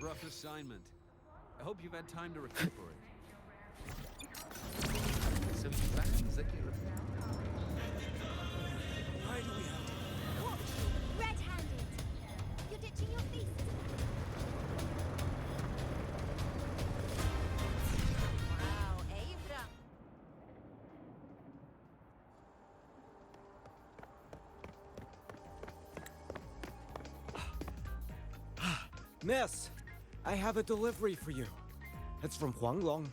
rough assignment. I hope you've had time to recuperate. So you found Zakira. Why do we have to... Watch! Red-handed! You're ditching your feast! Wow, Avra! Miss, I have a delivery for you. It's from Huanglong.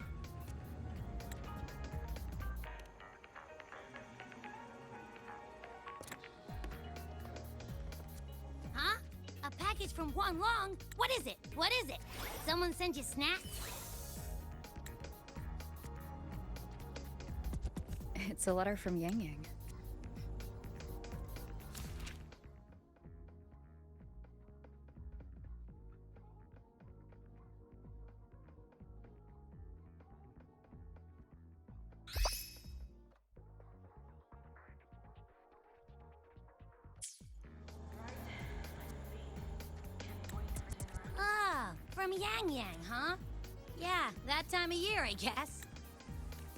Huh? A package from Huanglong? What is it? What is it? Someone send you snacks? It's a letter from Yang Yang. Ah, from Yang Yang, huh? Yeah, that time of year, I guess.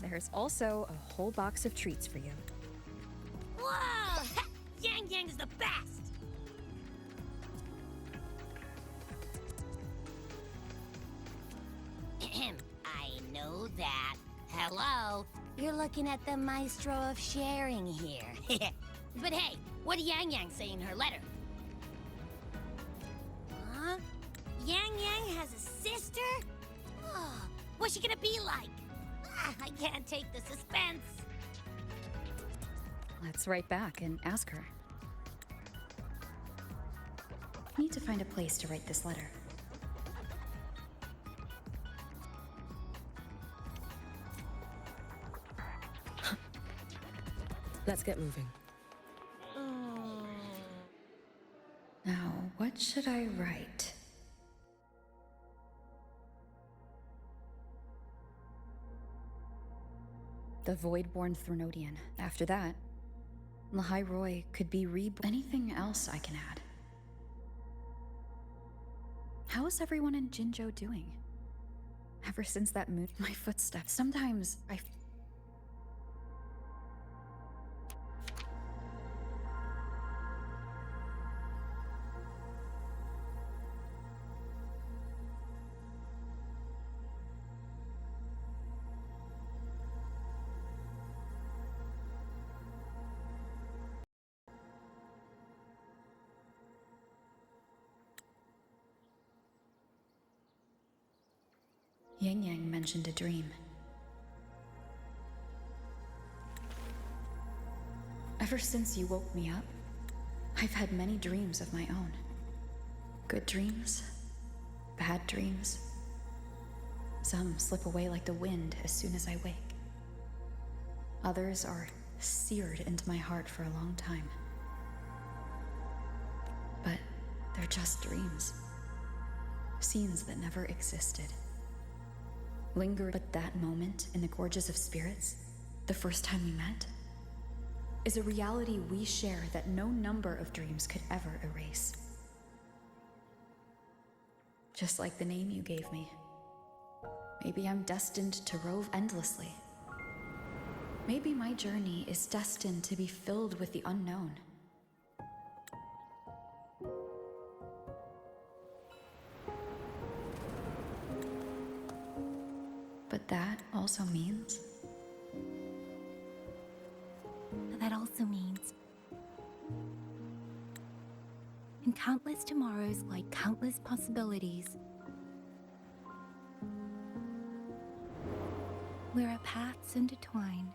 There's also a whole box of treats for you. Whoa! Yang Yang is the best! I know that. Hello? You're looking at the maestro of sharing here. But hey, what did Yang Yang say in her letter? Huh? Yang Yang has a sister? Oh, what's she gonna be like? I can't take the suspense. Let's write back and ask her. Need to find a place to write this letter. Let's get moving. Now, what should I write? The Voidborn Thronodian. After that, Lahai Roy could be anything else I can add. How is everyone in Jinzhou doing? Ever since that moon, my footsteps, sometimes I... Yang Yang mentioned a dream. Ever since you woke me up, I've had many dreams of my own. Good dreams, bad dreams. Some slip away like the wind as soon as I wake. Others are seared into my heart for a long time. But they're just dreams. Scenes that never existed. Lingered, but that moment in the Gorges of Spirits, the first time we met, is a reality we share that no number of dreams could ever erase. Just like the name you gave me. Maybe I'm destined to rove endlessly. Maybe my journey is destined to be filled with the unknown. But that also means... That also means... in countless tomorrows lie countless possibilities. Where our paths intertwine.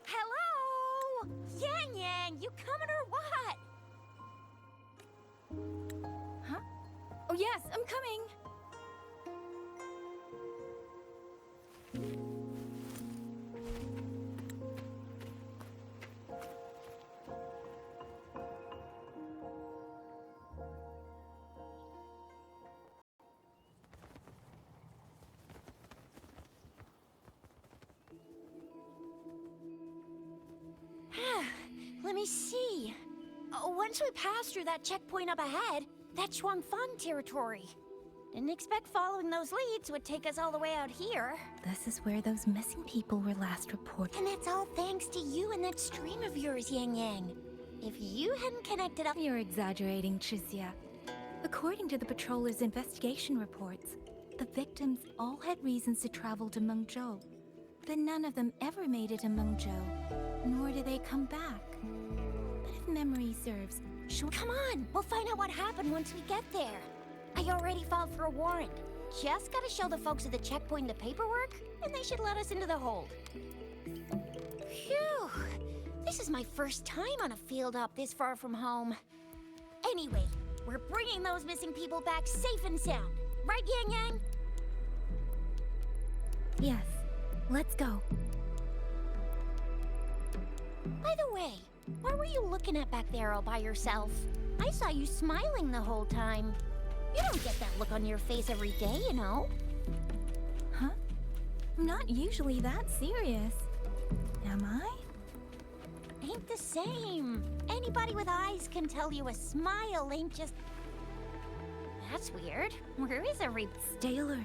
Hello! Yang Yang, you coming or what? Huh? Oh yes, I'm coming! Let me see. Once we pass through that checkpoint up ahead, That's Shuangfang territory. Didn't expect following those leads would take us all the way out here. This is where those missing people were last reported. And that's all thanks to you and that stream of yours, Yang Yang. If you hadn't connected up... You're exaggerating, Chixia. According to the patroller's investigation reports, the victims all had reasons to travel to Mengzhou, but none of them ever made it to Mengzhou, nor did they come back. But if memory serves, sure. Come on, we'll find out what happened once we get there. I already filed for a warrant. Just gotta show the folks at the checkpoint the paperwork, and they should let us into the hold. Phew! This is my first time on a field op this far from home. Anyway, we're bringing those missing people back safe and sound. Right, Yang Yang? Yes, let's go. By the way, what were you looking at back there all by yourself? I saw you smiling the whole time. You don't get that look on your face every day, you know. Huh? I'm not usually that serious. Am I? Ain't the same. Anybody with eyes can tell you a smile ain't just... That's weird. Where is every... Stay alert.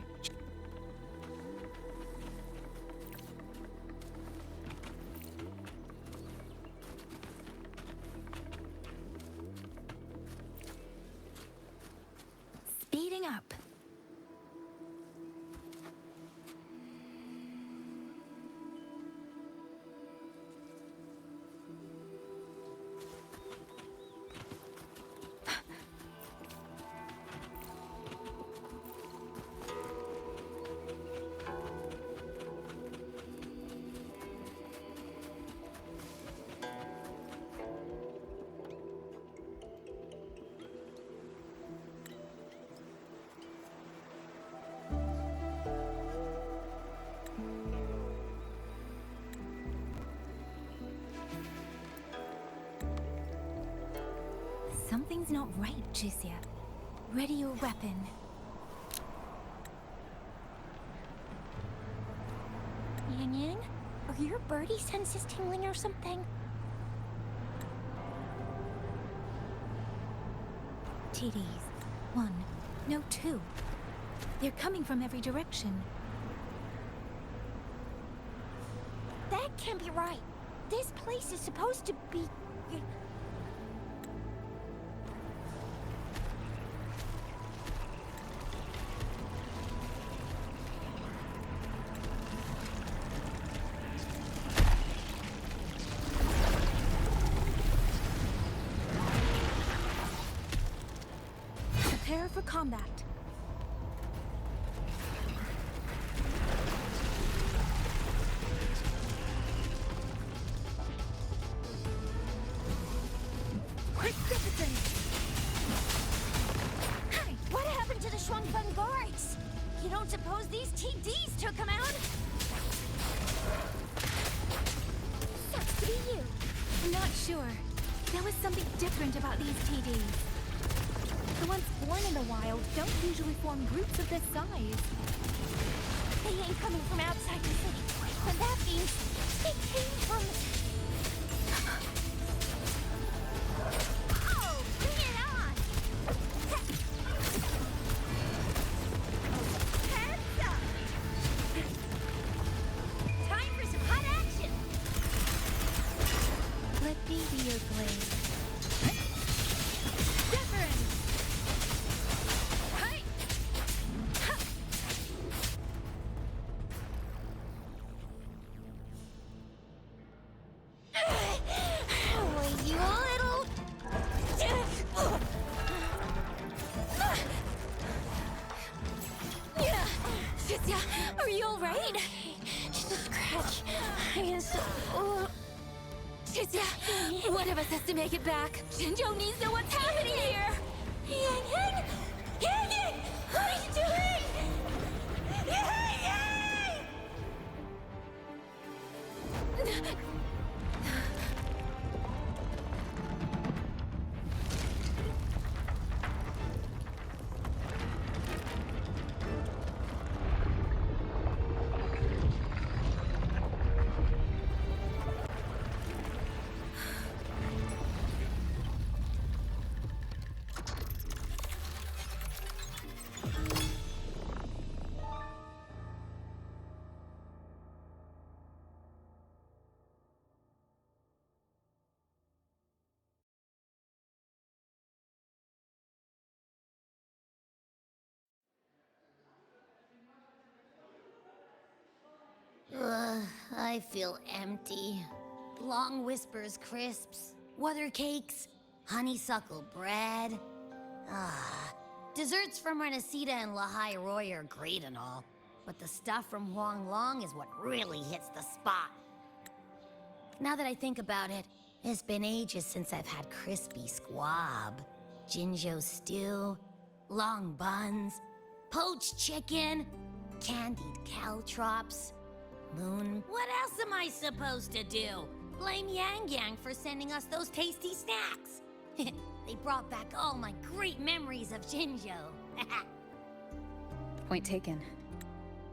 Speeding up. Something's not right, Chixia. Ready your weapon. Yang Yang? Are your birdie senses tingling or something? TDs. 1. No, 2. They're coming from every direction. That can't be right. This place is supposed to be... Prepare for combat. Quick, citizens! Hey, what happened to the Shuangfeng guards? You don't suppose these TDs took them out? Sucks to be you. I'm not sure. There was something different about these TDs. The ones born in the wild don't usually form groups of this size. They ain't coming from outside the city. But that means they came from... Oh, bring it on! Heads up! Time for some hot action! Let me be your blade. Are you alright? Just a scratch. I am so... Chixia, one of us has to make it back. Jinzhou needs to know what's happening here. Yang Yang! Yang Yang! What are you doing? Yang Yang! I feel empty. Long whispers crisps, weather cakes, honeysuckle bread. Desserts from Renacita and Lahai Roy are great and all, but the stuff from Huang Long is what really hits the spot. Now that I think about it, it's been ages since I've had crispy squab, Jinzhou stew, long buns, poached chicken, candied caltrops, moon. What else am I supposed to do? Blame Yang Yang for sending us those tasty snacks. They brought back all my great memories of Jinzhou. Point taken.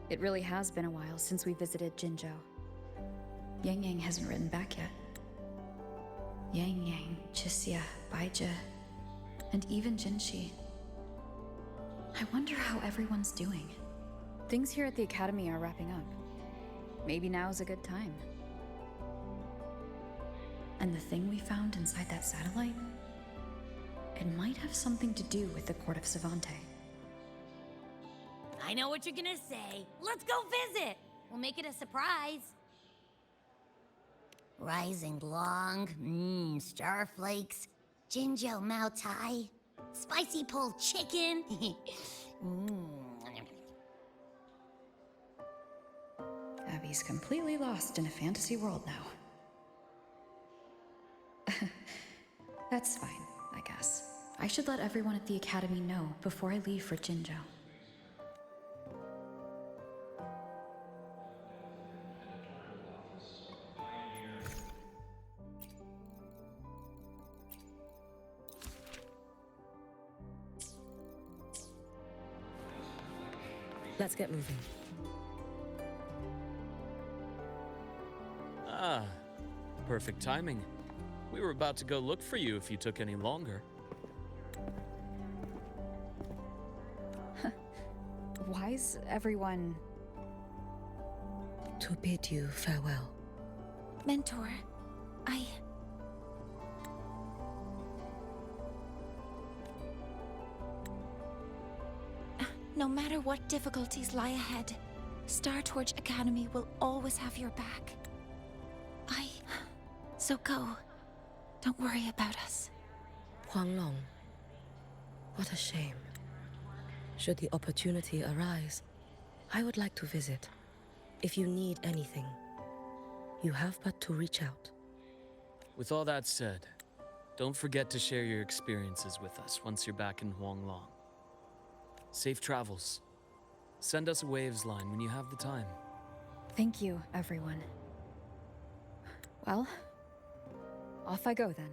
It really has been a while since we visited Jinzhou. Yang Yang hasn't written back yet. Yang Yang, Chixia, Baizhi, and even Jinxi. I wonder how everyone's doing. Things here at the Academy are wrapping up. Maybe now's a good time. And the thing we found inside that satellite? It might have something to do with the Court of Savante. I know what you're gonna say. Let's go visit. We'll make it a surprise. Rising Long, starflakes, Jinzhou Mao Tai, spicy pulled chicken. Abby's completely lost in a fantasy world now. That's fine, I guess. I should let everyone at the Academy know before I leave for Jinzhou. Let's get moving. Ah, perfect timing. We were about to go look for you if you took any longer. Why's everyone... To bid you farewell. Mentor, No matter what difficulties lie ahead, Star Torch Academy will always have your back. So go. Don't worry about us. Huang Long. What a shame. Should the opportunity arise, I would like to visit. If you need anything, you have but to reach out. With all that said, don't forget to share your experiences with us once you're back in Huanglong. Safe travels. Send us a waves line when you have the time. Thank you, everyone. Well, off I go then.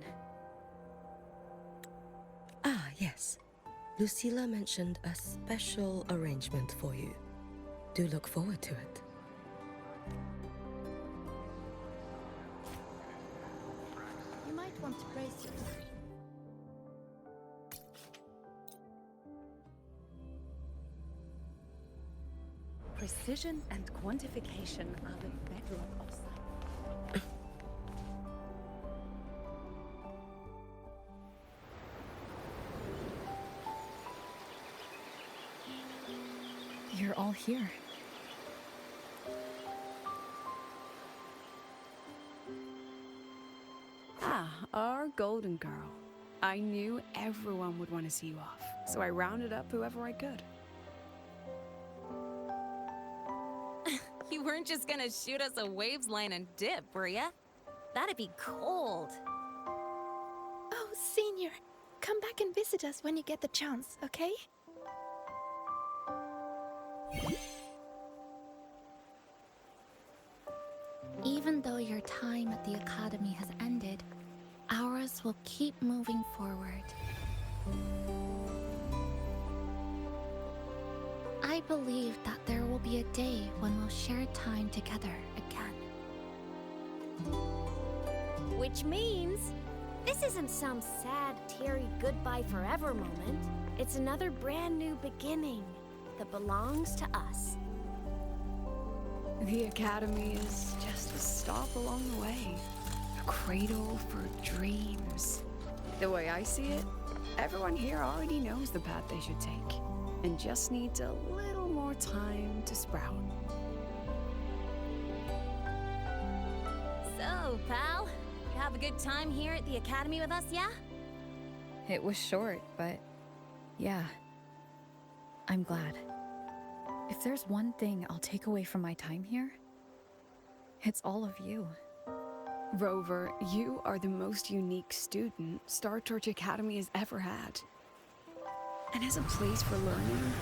Ah, yes. Lucilla mentioned a special arrangement for you. Do look forward to it. You might want to brace yourself. Precision and quantification are the bedrock of science. You're all here. Ah, our golden girl. I knew everyone would want to see you off, so I rounded up whoever I could. You weren't just gonna shoot us a waves line and dip, were ya? That'd be cold. Oh, Senior, come back and visit us when you get the chance, okay? Even though your time at the Academy has ended, ours will keep moving forward. I believe that there will be a day when we'll share time together again. Which means, this isn't some sad, teary goodbye forever moment. It's another brand new beginning that belongs to us. The Academy is just a stop along the way. A cradle for dreams. The way I see it, everyone here already knows the path they should take, and just needs a little more time to sprout. pal. You have a good time here at the academy with us, yeah? It was short, but yeah. I'm glad. If there's one thing I'll take away from my time here, it's all of you. Rover, you are the most unique student Star Torch Academy has ever had. And as a place for learning,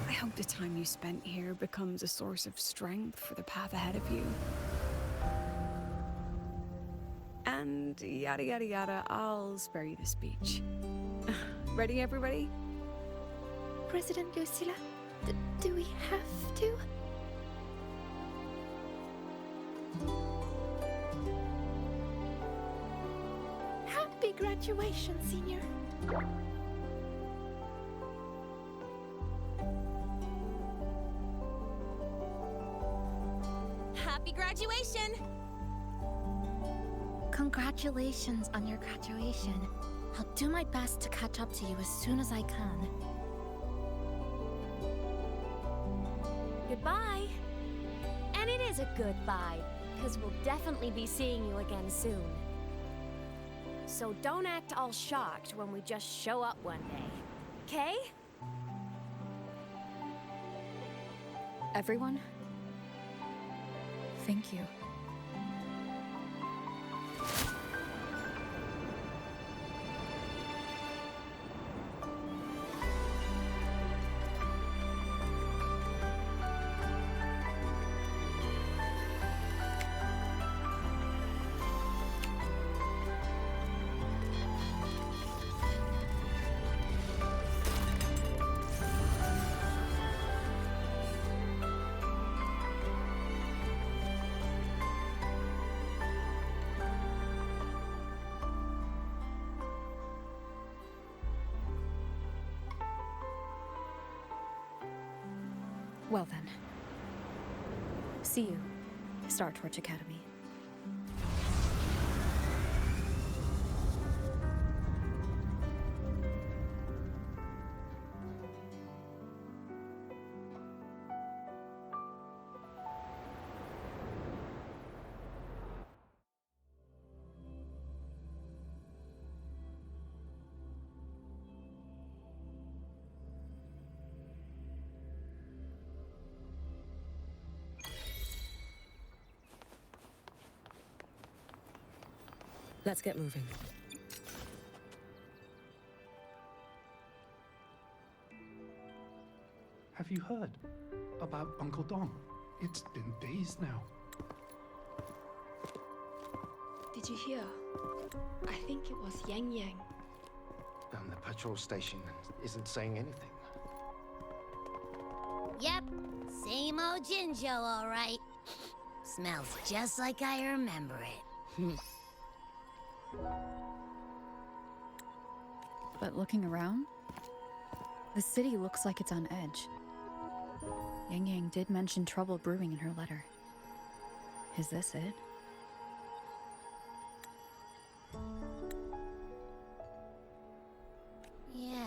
I hope the time you spent here becomes a source of strength for the path ahead of you. And yada yada yada, I'll spare you the speech. Ready, everybody? President Lucilla, do we have to? Happy graduation, senior. Happy graduation! Congratulations on your graduation. I'll do my best to catch up to you as soon as I can. Goodbye. And it is a goodbye, because we'll definitely be seeing you again soon. So don't act all shocked when we just show up one day. Okay? Everyone, thank you. Well then. See you, Star Torch Academy. Let's get moving. Have you heard about Uncle Dom? It's been days now. Did you hear? I think it was Yang Yang. The patrol station isn't saying anything. Yep, same old Jinjo, all right. Smells just like I remember it. But looking around, the city looks like it's on edge. Yang Yang did mention trouble brewing in her letter. Is this it? Yeah,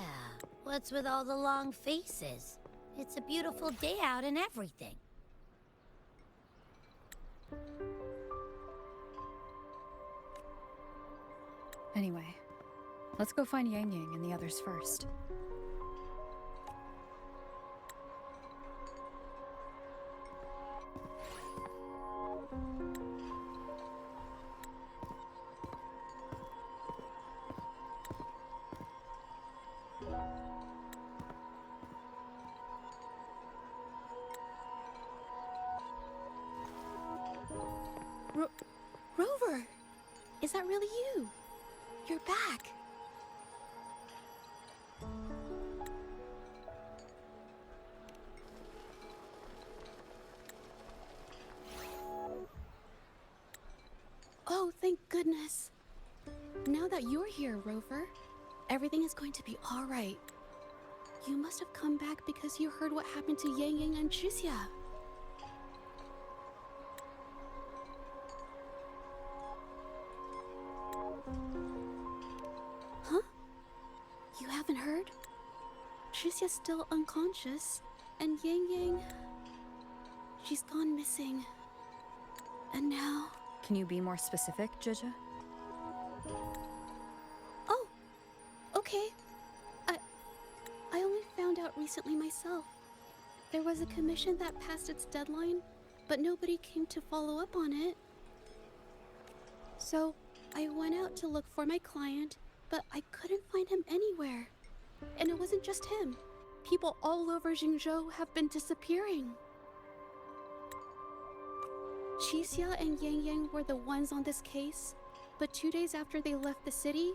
what's with all the long faces? It's a beautiful day out and everything. Anyway, let's go find Yang Yang and the others first. Rover! Is that really you? You're back! Oh, thank goodness. Now that you're here, Rover, everything is going to be all right. You must have come back because you heard what happened to Yang Yang and Chixia. Huh? You haven't heard? Chixia's still unconscious, and Yang Yang... she's gone missing. And now... Can you be more specific, Chixia? Oh, okay. I only found out recently myself. There was a commission that passed its deadline, but nobody came to follow up on it. So, I went out to look for my client, but I couldn't find him anywhere. And it wasn't just him. People all over Jingzhou have been disappearing. Chixia and Yang Yang were the ones on this case, but 2 days after they left the city,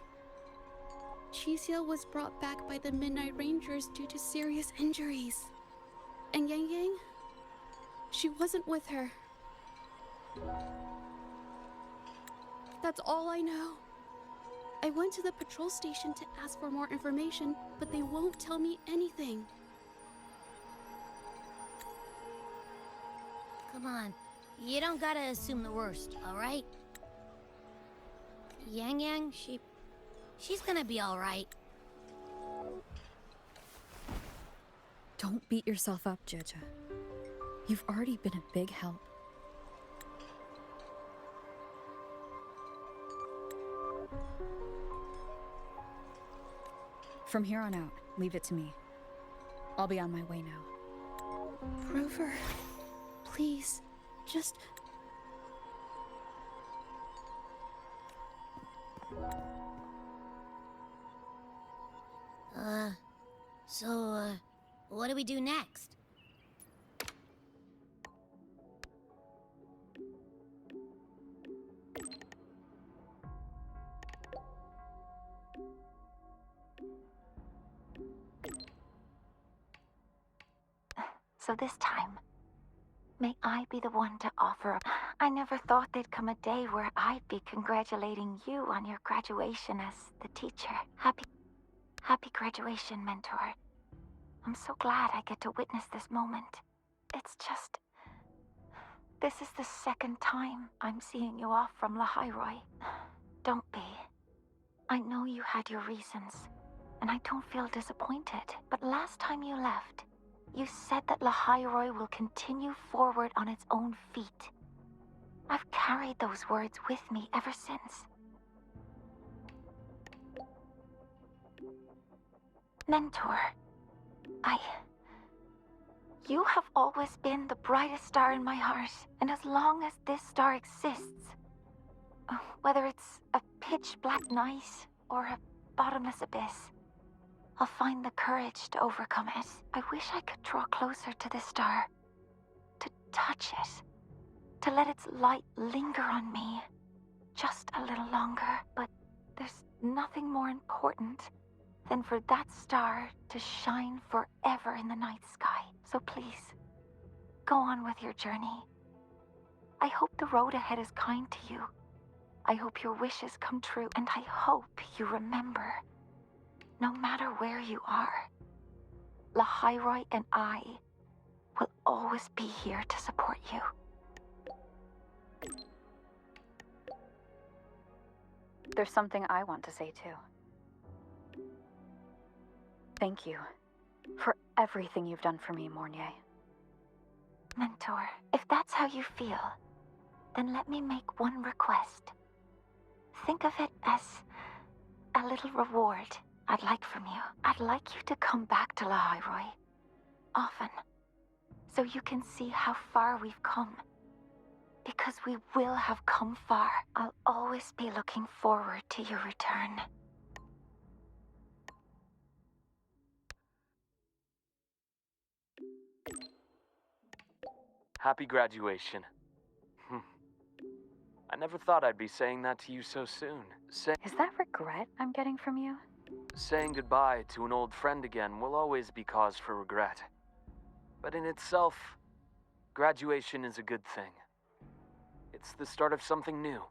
Chixia was brought back by the Midnight Rangers due to serious injuries. And Yang Yang, she wasn't with her. That's all I know. I went to the patrol station to ask for more information, but they won't tell me anything. Come on. You don't gotta assume the worst, alright? Yang Yang, she's gonna be alright. Don't beat yourself up, Chixia. You've already been a big help. From here on out, leave it to me. I'll be on my way now. Rover, please, just... So, what do we do next? So this time, may I be the one to offer. I never thought there'd come a day where I'd be congratulating you on your graduation as the teacher. Happy graduation, mentor. I'm so glad I get to witness this moment. It's just... this is the second time I'm seeing you off from Lahairoi. Don't be. I know you had your reasons, and I don't feel disappointed. But last time you left, you said that Lahairoi will continue forward on its own feet. I've carried those words with me ever since. Mentor, you have always been the brightest star in my heart, and as long as this star exists, whether it's a pitch-black night or a bottomless abyss, I'll find the courage to overcome it. I wish I could draw closer to this star, to touch it, to let its light linger on me just a little longer. But there's nothing more important than for that star to shine forever in the night sky. So please, go on with your journey. I hope the road ahead is kind to you. I hope your wishes come true, and I hope you remember, no matter where you are, Lahairoi and I will always be here to support you. There's something I want to say too. Thank you for everything you've done for me, Mornier. Mentor, if that's how you feel, then let me make one request. Think of it as a little reward I'd like from you. I'd like you to come back to Lahairoi often, so you can see how far we've come. Because we will have come far. I'll always be looking forward to your return. Happy graduation. I never thought I'd be saying that to you so soon. Is that regret I'm getting from you? Saying goodbye to an old friend again will always be cause for regret. But in itself, graduation is a good thing. It's the start of something new.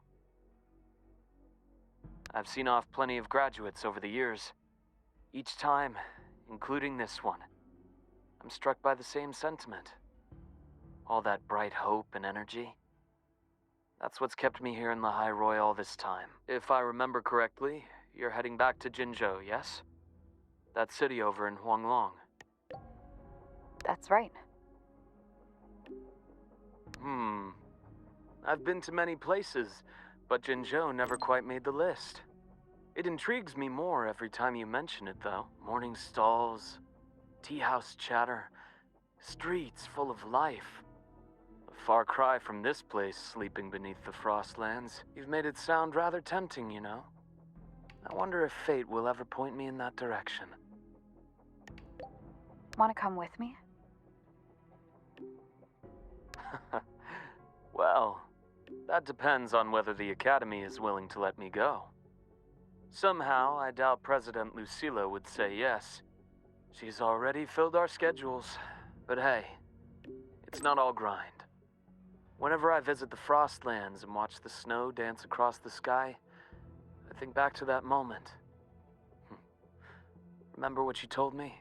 I've seen off plenty of graduates over the years. Each time, including this one, I'm struck by the same sentiment. All that bright hope and energy. That's what's kept me here in Lahairoi all this time. If I remember correctly, you're heading back to Jinzhou, yes? That city over in Huanglong. That's right. I've been to many places, but Jinzhou never quite made the list. It intrigues me more every time you mention it, though. Morning stalls, tea house chatter, streets full of life. A far cry from this place sleeping beneath the Frostlands. You've made it sound rather tempting, you know. I wonder if fate will ever point me in that direction. Want to come with me? Well, that depends on whether the Academy is willing to let me go. Somehow, I doubt President Lucilla would say yes. She's already filled our schedules. But hey, it's not all grind. Whenever I visit the Frostlands and watch the snow dance across the sky, I think back to that moment. Remember what you told me?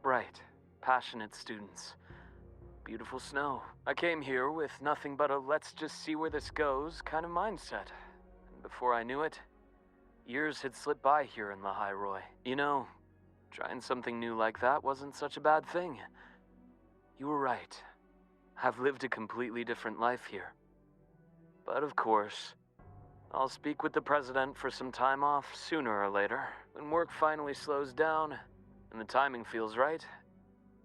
Bright, passionate students. Beautiful snow. I came here with nothing but a let's just see where this goes kind of mindset. And before I knew it, years had slipped by here in Lahai Roi. You know, trying something new like that wasn't such a bad thing. You were right. I've lived a completely different life here. But of course, I'll speak with the president for some time off sooner or later. When work finally slows down and the timing feels right,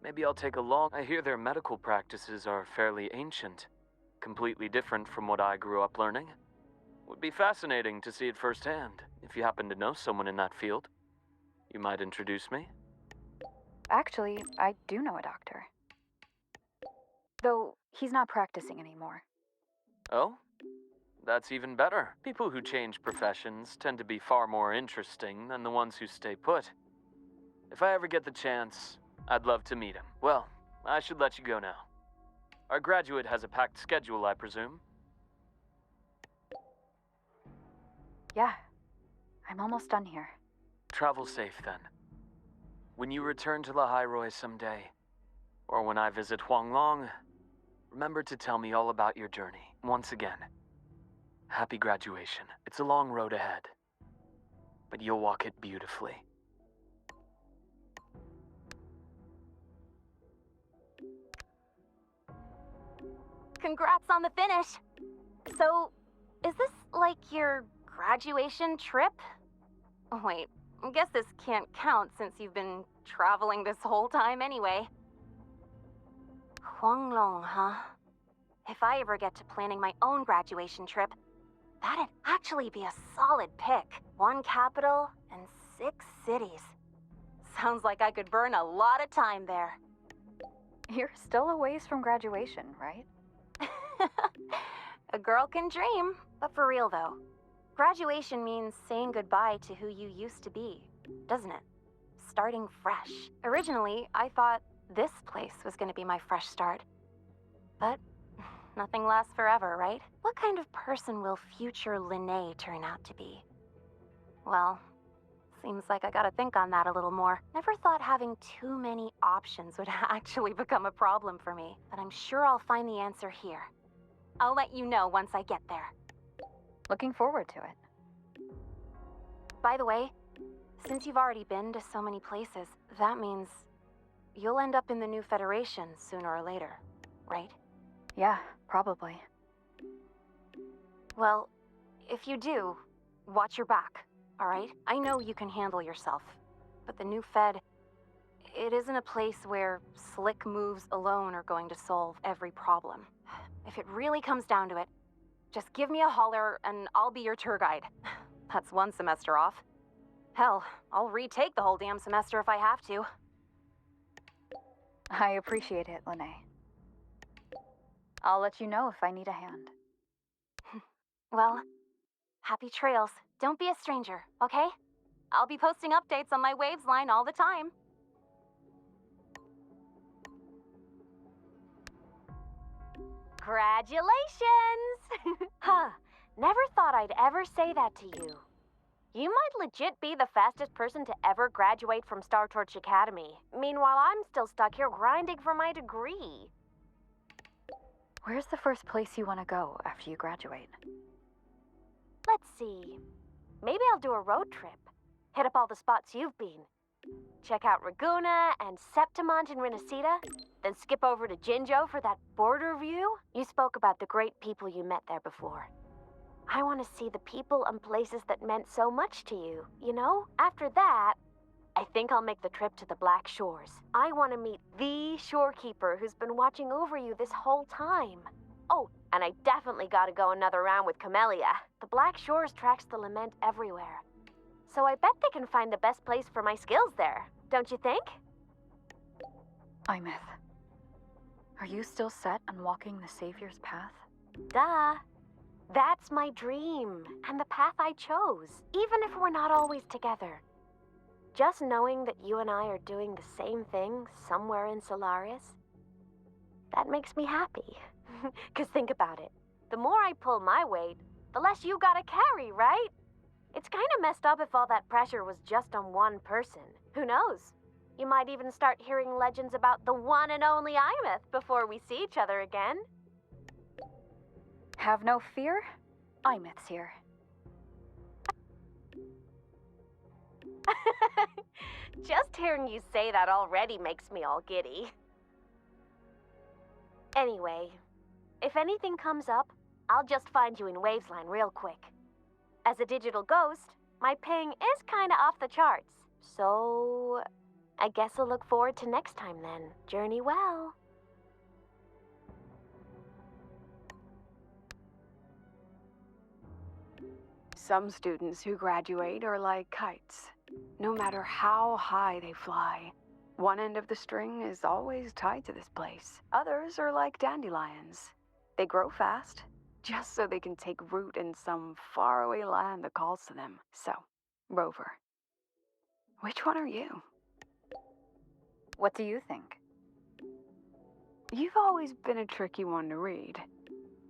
maybe I'll take a long... I hear their medical practices are fairly ancient, completely different from what I grew up learning. Would be fascinating to see it firsthand. If you happen to know someone in that field, you might introduce me? Actually, I do know a doctor. Though he's not practicing anymore. Oh? That's even better. People who change professions tend to be far more interesting than the ones who stay put. If I ever get the chance, I'd love to meet him. Well, I should let you go now. Our graduate has a packed schedule, I presume? Yeah. I'm almost done here. Travel safe, then. When you return to Lahai Roi someday, or when I visit Huanglong, remember to tell me all about your journey. Once again, happy graduation. It's a long road ahead, but you'll walk it beautifully. Congrats on the finish! So, is this like your graduation trip? Oh, wait, I guess this can't count since you've been traveling this whole time anyway. Huanglong, huh? If I ever get to planning my own graduation trip, that'd actually be a solid pick. 1 capital and 6 cities. Sounds like I could burn a lot of time there. You're still a ways from graduation, right? A girl can dream, but for real though. Graduation means saying goodbye to who you used to be, doesn't it? Starting fresh. Originally, I thought this place was going to be my fresh start. But nothing lasts forever, right? What kind of person will future Linnae turn out to be? Well, seems like I gotta think on that a little more. Never thought having too many options would actually become a problem for me, but I'm sure I'll find the answer here. I'll let you know once I get there. Looking forward to it. By the way, since you've already been to so many places, that means you'll end up in the new Federation sooner or later, right? Yeah, probably. Well, if you do, watch your back, alright? I know you can handle yourself, but the new Fed, it isn't a place where slick moves alone are going to solve every problem. If it really comes down to it, just give me a holler and I'll be your tour guide. That's 1 semester off. Hell, I'll retake the whole damn semester if I have to. I appreciate it, Linnae. I'll let you know if I need a hand. Well, happy trails. Don't be a stranger, okay? I'll be posting updates on my Waves line all the time. Congratulations! Huh, never thought I'd ever say that to you. You might legit be the fastest person to ever graduate from Star Torch Academy. Meanwhile, I'm still stuck here grinding for my degree. Where's the first place you want to go after you graduate? Let's see. Maybe I'll do a road trip. Hit up all the spots you've been. Check out Raguna and Septimont and Renacita, then skip over to Jinzhou for that border view. You spoke about the great people you met there before. I want to see the people and places that meant so much to you, you know? After that, I think I'll make the trip to the Black Shores. I want to meet the shorekeeper who's been watching over you this whole time. Oh, and I definitely gotta go another round with Camellia. The Black Shores tracks the lament everywhere. So I bet they can find the best place for my skills there, don't you think? Imeth, are you still set on walking the Savior's path? Duh. That's my dream, and the path I chose, even if we're not always together. Just knowing that you and I are doing the same thing somewhere in Solaris, that makes me happy. 'Cause think about it. The more I pull my weight, the less you gotta carry, right? It's kinda messed up if all that pressure was just on one person. Who knows? You might even start hearing legends about the one and only Imeth before we see each other again. Have no fear. Imeth's here. Just hearing you say that already makes me all giddy. Anyway, if anything comes up, I'll just find you in Wavesline real quick. As a digital ghost, my ping is kinda off the charts, so I guess I'll look forward to next time then. Journey well. Some students who graduate are like kites. No matter how high they fly, one end of the string is always tied to this place. Others are like dandelions. They grow fast, just so they can take root in some faraway land that calls to them. So, Rover, which one are you? What do you think? You've always been a tricky one to read.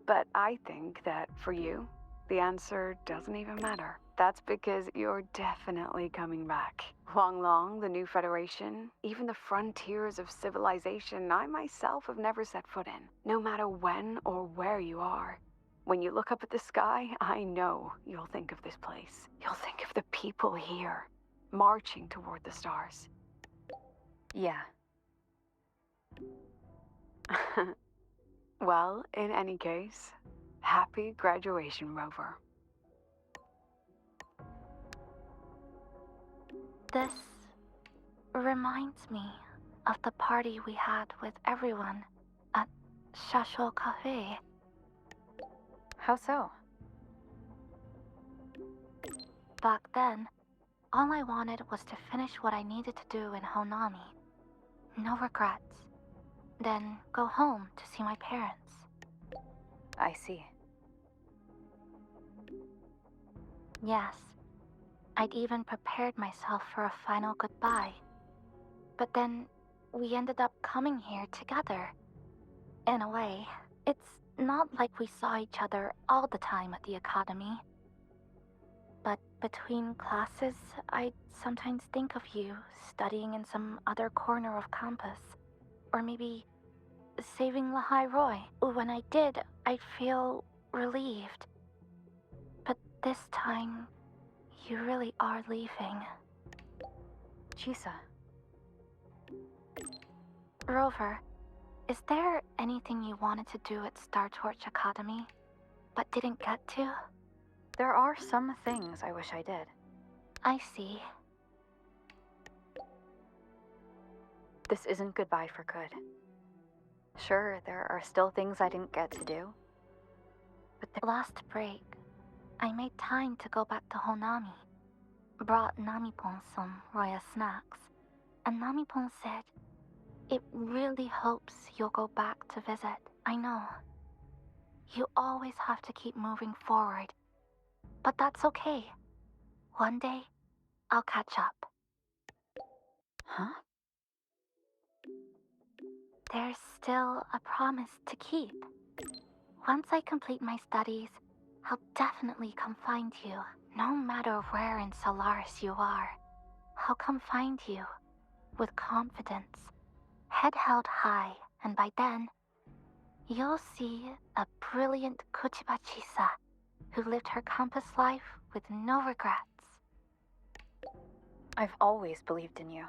But I think that for you, the answer doesn't even matter. That's because you're definitely coming back. Long, the new Federation, even the frontiers of civilization I myself have never set foot in. No matter when or where you are, when you look up at the sky, I know you'll think of this place. You'll think of the people here, marching toward the stars. Yeah. Well, in any case, happy graduation, Rover. This reminds me of the party we had with everyone at Shashol Cafe. How so? Back then, all I wanted was to finish what I needed to do in Honami. No regrets. Then go home to see my parents. I see. Yes, I'd even prepared myself for a final goodbye. But then we ended up coming here together. In a way, it's not like we saw each other all the time at the academy. But between classes, I'd sometimes think of you studying in some other corner of campus. Or maybe saving Lahai Roy. When I did, I'd feel relieved. But this time, you really are leaving. Chixia. Rover, is there anything you wanted to do at Star Torch Academy, but didn't get to? There are some things I wish I did. I see. This isn't goodbye for good. Sure, there are still things I didn't get to do. But last break, I made time to go back to Honami. Brought Namipon some Roya snacks, and Namipon said it really hopes you'll go back to visit. I know. You always have to keep moving forward. But that's okay. One day, I'll catch up. Huh? There's still a promise to keep. Once I complete my studies, I'll definitely come find you. No matter where in Solaris you are, I'll come find you with confidence, head held high, and by then, you'll see a brilliant Kuchiba Chixia who lived her campus life with no regrets. I've always believed in you.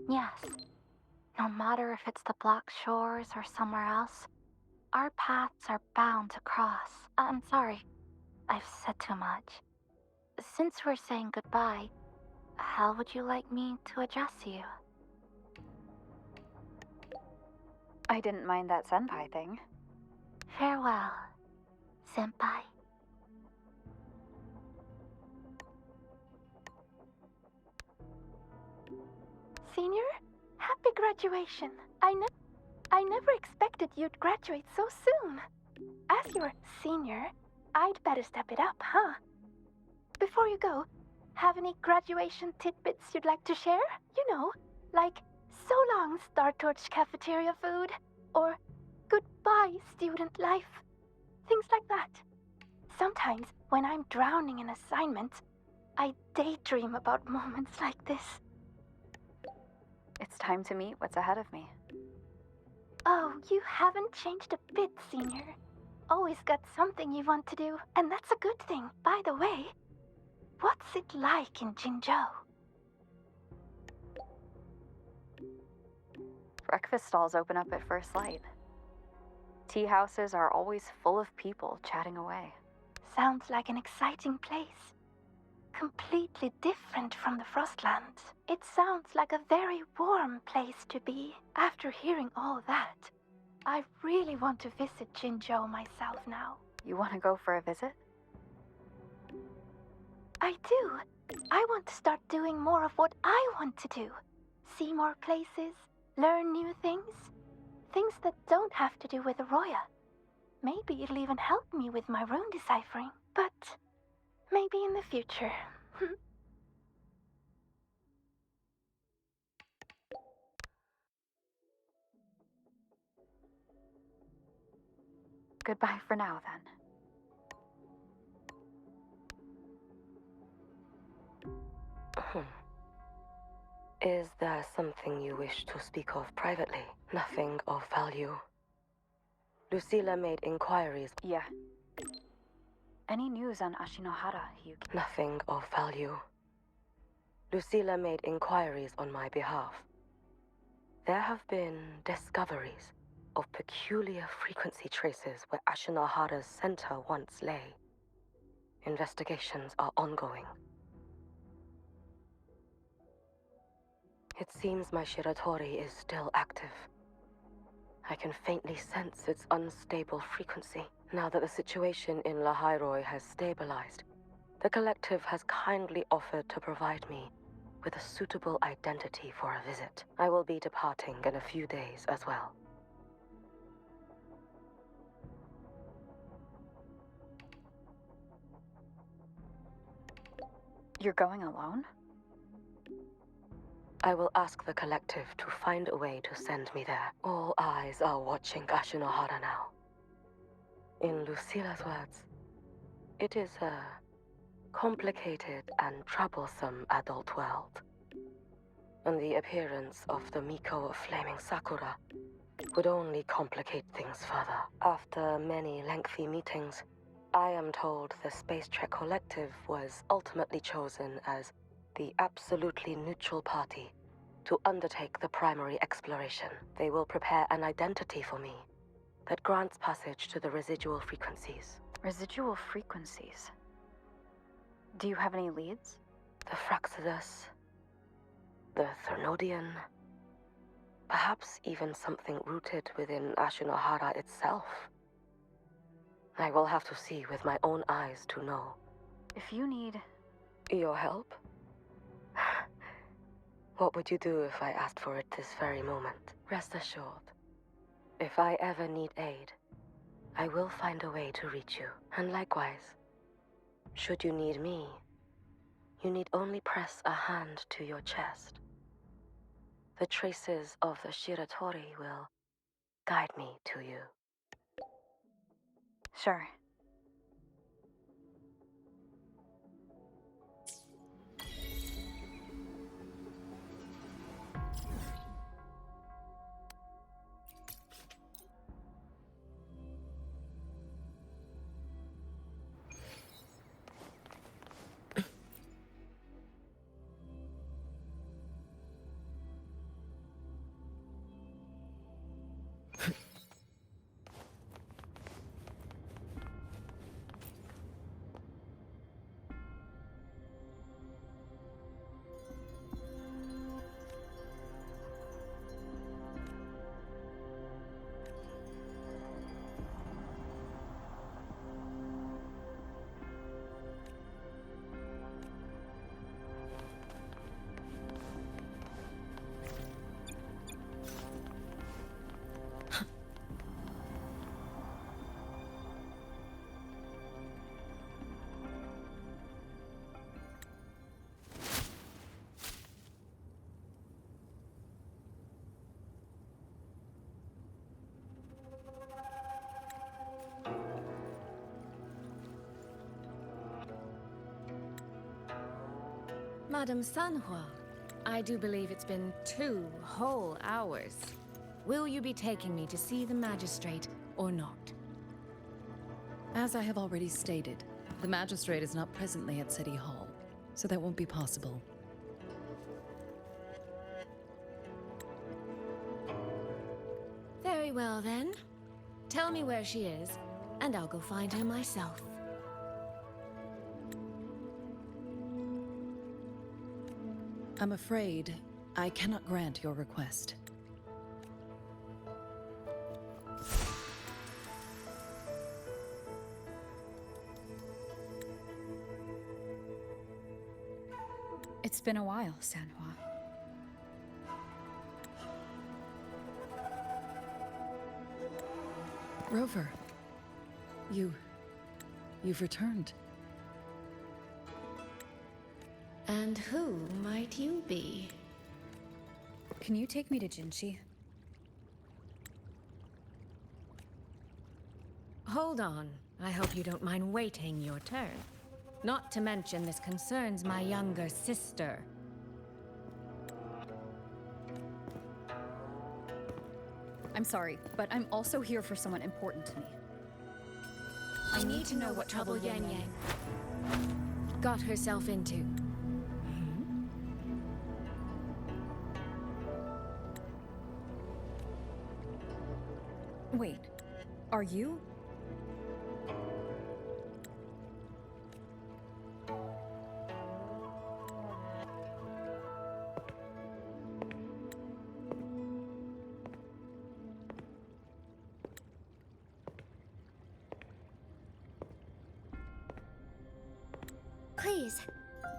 Yes. No matter if it's the Black Shores or somewhere else, our paths are bound to cross. I'm sorry, I've said too much. Since we're saying goodbye, how would you like me to address you? I didn't mind that senpai thing. Farewell, senpai. Senior, happy graduation. I never expected you'd graduate so soon. As your senior, I'd better step it up, huh? Before you go, have any graduation tidbits you'd like to share? You know, like so long Star Torch cafeteria food, or goodbye student life. Things like that. Sometimes, when I'm drowning in assignments, I daydream about moments like this. It's time to meet what's ahead of me. Oh, you haven't changed a bit, Senior. Always got something you want to do, and that's a good thing. By the way, what's it like in Jinzhou? Breakfast stalls open up at first light. Tea houses are always full of people chatting away. Sounds like an exciting place. Completely different from the Frostlands. It sounds like a very warm place to be. After hearing all that, I really want to visit Jinzhou myself now. You want to go for a visit? I do. I want to start doing more of what I want to do. See more places, learn new things. Things that don't have to do with Arroya. Maybe it'll even help me with my rune deciphering. But maybe in the future. Goodbye for now, then. Is there something you wish to speak of privately? Nothing of value. Lucilla made inquiries. Yeah. Any news on Ashinohara, Hyuki? Nothing of value. Lucilla made inquiries on my behalf. There have been discoveries of peculiar frequency traces where Ashinohara's center once lay. Investigations are ongoing. It seems my Shiratori is still active. I can faintly sense its unstable frequency. Now that the situation in Lahairoi has stabilized, the collective has kindly offered to provide me with a suitable identity for a visit. I will be departing in a few days as well. You're going alone? I will ask the collective to find a way to send me there. All eyes are watching Ashinohara now. In Lucilla's words, it is a complicated and troublesome adult world. And the appearance of the Miko of Flaming Sakura would only complicate things further. After many lengthy meetings, I am told the Space Trek Collective was ultimately chosen as the absolutely neutral party to undertake the primary exploration. They will prepare an identity for me that grants passage to the residual frequencies. Residual frequencies? Do you have any leads? The Fraxidus, the Thernodian, perhaps even something rooted within Ashinohara itself. I will have to see with my own eyes to know. If you need your help? What would you do if I asked for it this very moment? Rest assured, if I ever need aid, I will find a way to reach you. And likewise, should you need me, you need only press a hand to your chest. The traces of the Shiratori will guide me to you. Sure. Madame Sanhua, I do believe it's been 2 whole hours. Will you be taking me to see the magistrate or not? As I have already stated, the magistrate is not presently at City Hall, so that won't be possible. Very well then. Tell me where she is, and I'll go find her myself. I'm afraid I cannot grant your request. It's been a while, Sanhua. Rover, you've returned. And who might you be? Can you take me to Jinshi? Hold on. I hope you don't mind waiting your turn. Not to mention this concerns my younger sister. I'm sorry, but I'm also here for someone important to me. I need to know what trouble Yang Yang got herself into. Wait, are you? Please,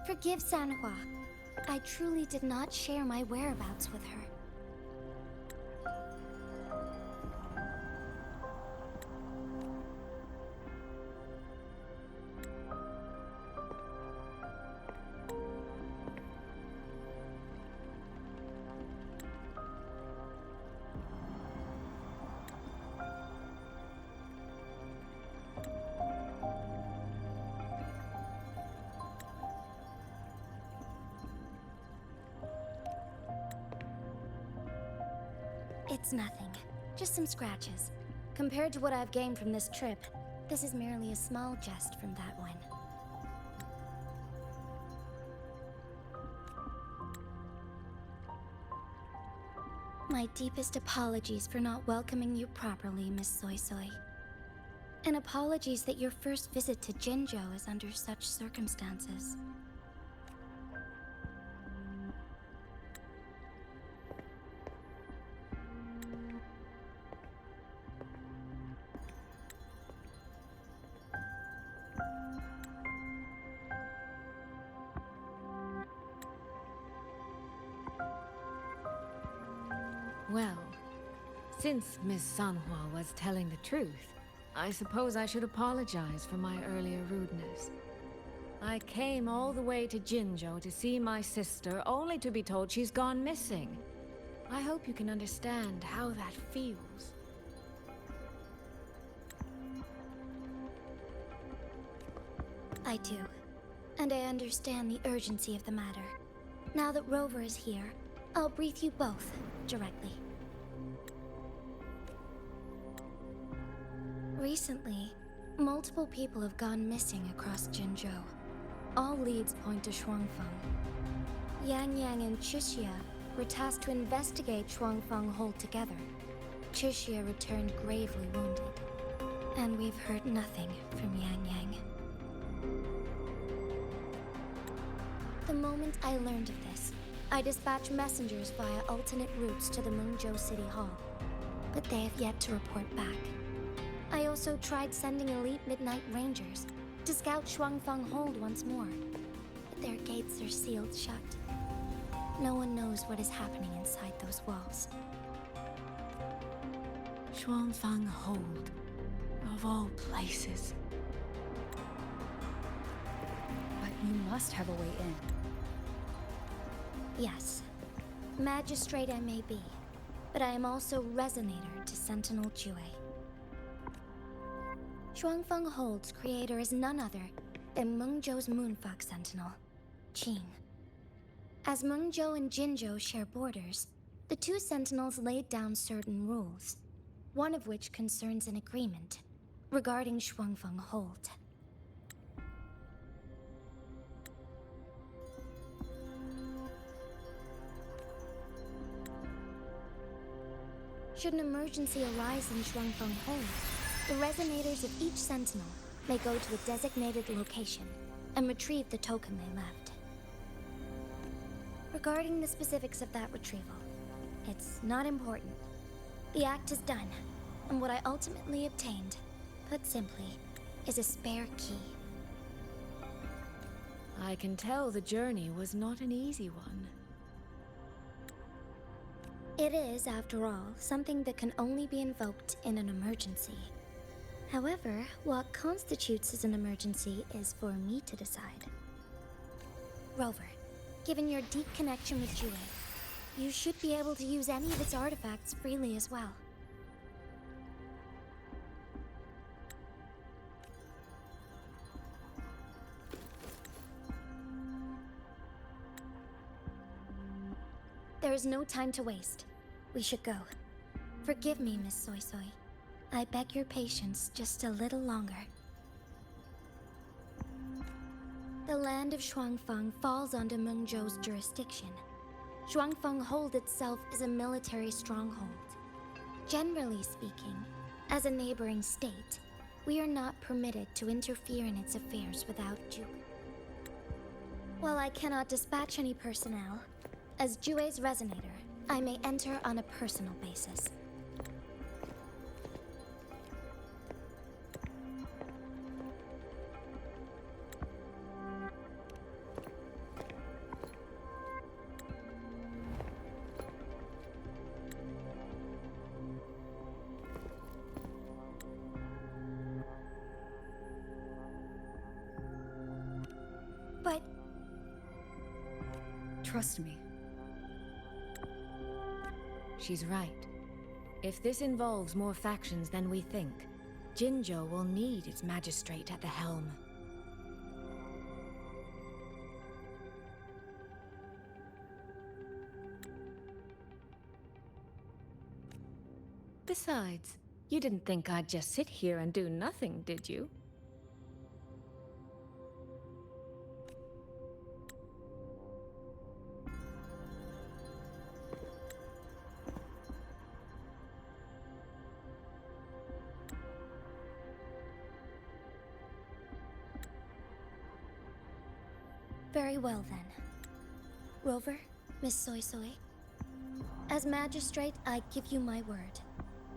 forgive Sanhua. I truly did not share my whereabouts with her. It's nothing. Just some scratches. Compared to what I've gained from this trip, this is merely a small jest from that one. My deepest apologies for not welcoming you properly, Miss Soy Soy. And apologies that your first visit to Jinzhou is under such circumstances. Well, since Miss Sanhua was telling the truth, I suppose I should apologize for my earlier rudeness. I came all the way to Jinzhou to see my sister, only to be told she's gone missing. I hope you can understand how that feels. I do. And I understand the urgency of the matter. Now that Rover is here, I'll brief you both directly. Recently, multiple people have gone missing across Jinzhou. All leads point to Shuangfeng. Yang Yang and Chixia were tasked to investigate Shuangfeng Hold together. Chixia returned gravely wounded. And we've heard nothing from Yang Yang. The moment I learned of this, I dispatched messengers via alternate routes to the Mengzhou City Hall, but they have yet to report back. I also tried sending elite Midnight Rangers to scout Shuangfeng Hold once more, but their gates are sealed shut. No one knows what is happening inside those walls. Shuangfeng Hold, of all places. But you must have a way in. Yes. Magistrate I may be, but I am also Resonator to Sentinel Jue. Shuangfeng Hold's creator is none other than Mengzhou's Moonfox Sentinel, Qin. As Mengzhou and Jinzhou share borders, the two sentinels laid down certain rules, one of which concerns an agreement regarding Shuangfeng Hold. Should an emergency arise in Shuangfeng Hold, the resonators of each sentinel may go to a designated location and retrieve the token they left. Regarding the specifics of that retrieval, it's not important. The act is done, and what I ultimately obtained, put simply, is a spare key. I can tell the journey was not an easy one. It is, after all, something that can only be invoked in an emergency. However, what constitutes as an emergency is for me to decide. Rover, given your deep connection with Jue, you should be able to use any of its artifacts freely as well. There is no time to waste. We should go. Forgive me, Miss Soy Soy. I beg your patience just a little longer. The land of Shuangfeng falls under Mengzhou's jurisdiction. Shuangfeng Hold itself is a military stronghold. Generally speaking, as a neighboring state, we are not permitted to interfere in its affairs without Jue. While I cannot dispatch any personnel, as Jue's resonator, I may enter on a personal basis. But... Trust me. She's right. If this involves more factions than we think, Jinzhou will need its magistrate at the helm. Besides, you didn't think I'd just sit here and do nothing, did you? Very well then. Rover, Miss Soy Soy. As magistrate, I give you my word.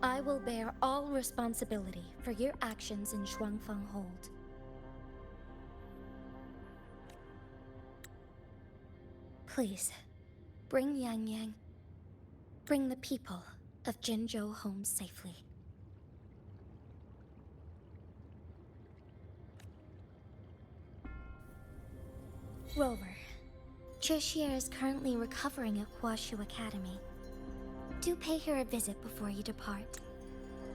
I will bear all responsibility for your actions in Shuangfeng Hold. Please, bring Yang Yang. Bring the people of Jinzhou home safely. Rover, Chixia is currently recovering at Huashu Academy. Do pay her a visit before you depart.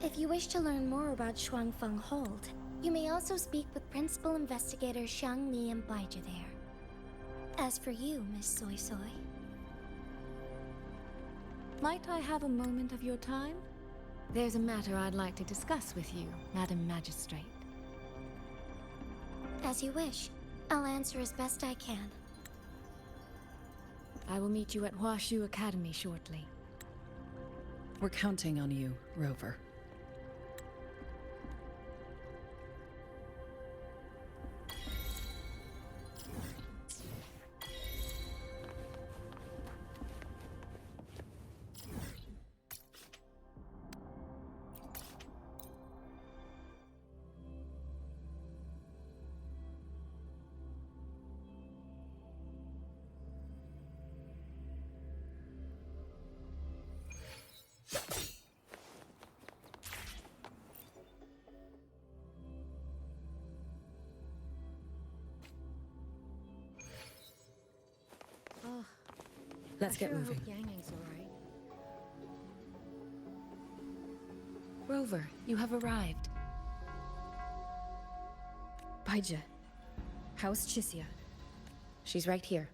If you wish to learn more about Shuangfeng Hold, you may also speak with Principal Investigator Xiang Li and Baizhi there. As for you, Miss Soy Soy... Might I have a moment of your time? There's a matter I'd like to discuss with you, Madam Magistrate. As you wish. I'll answer as best I can. I will meet you at Huashu Academy shortly. We're counting on you, Rover. Let's get moving. Rover, you have arrived. Baizhi, how's Chixia? She's right here.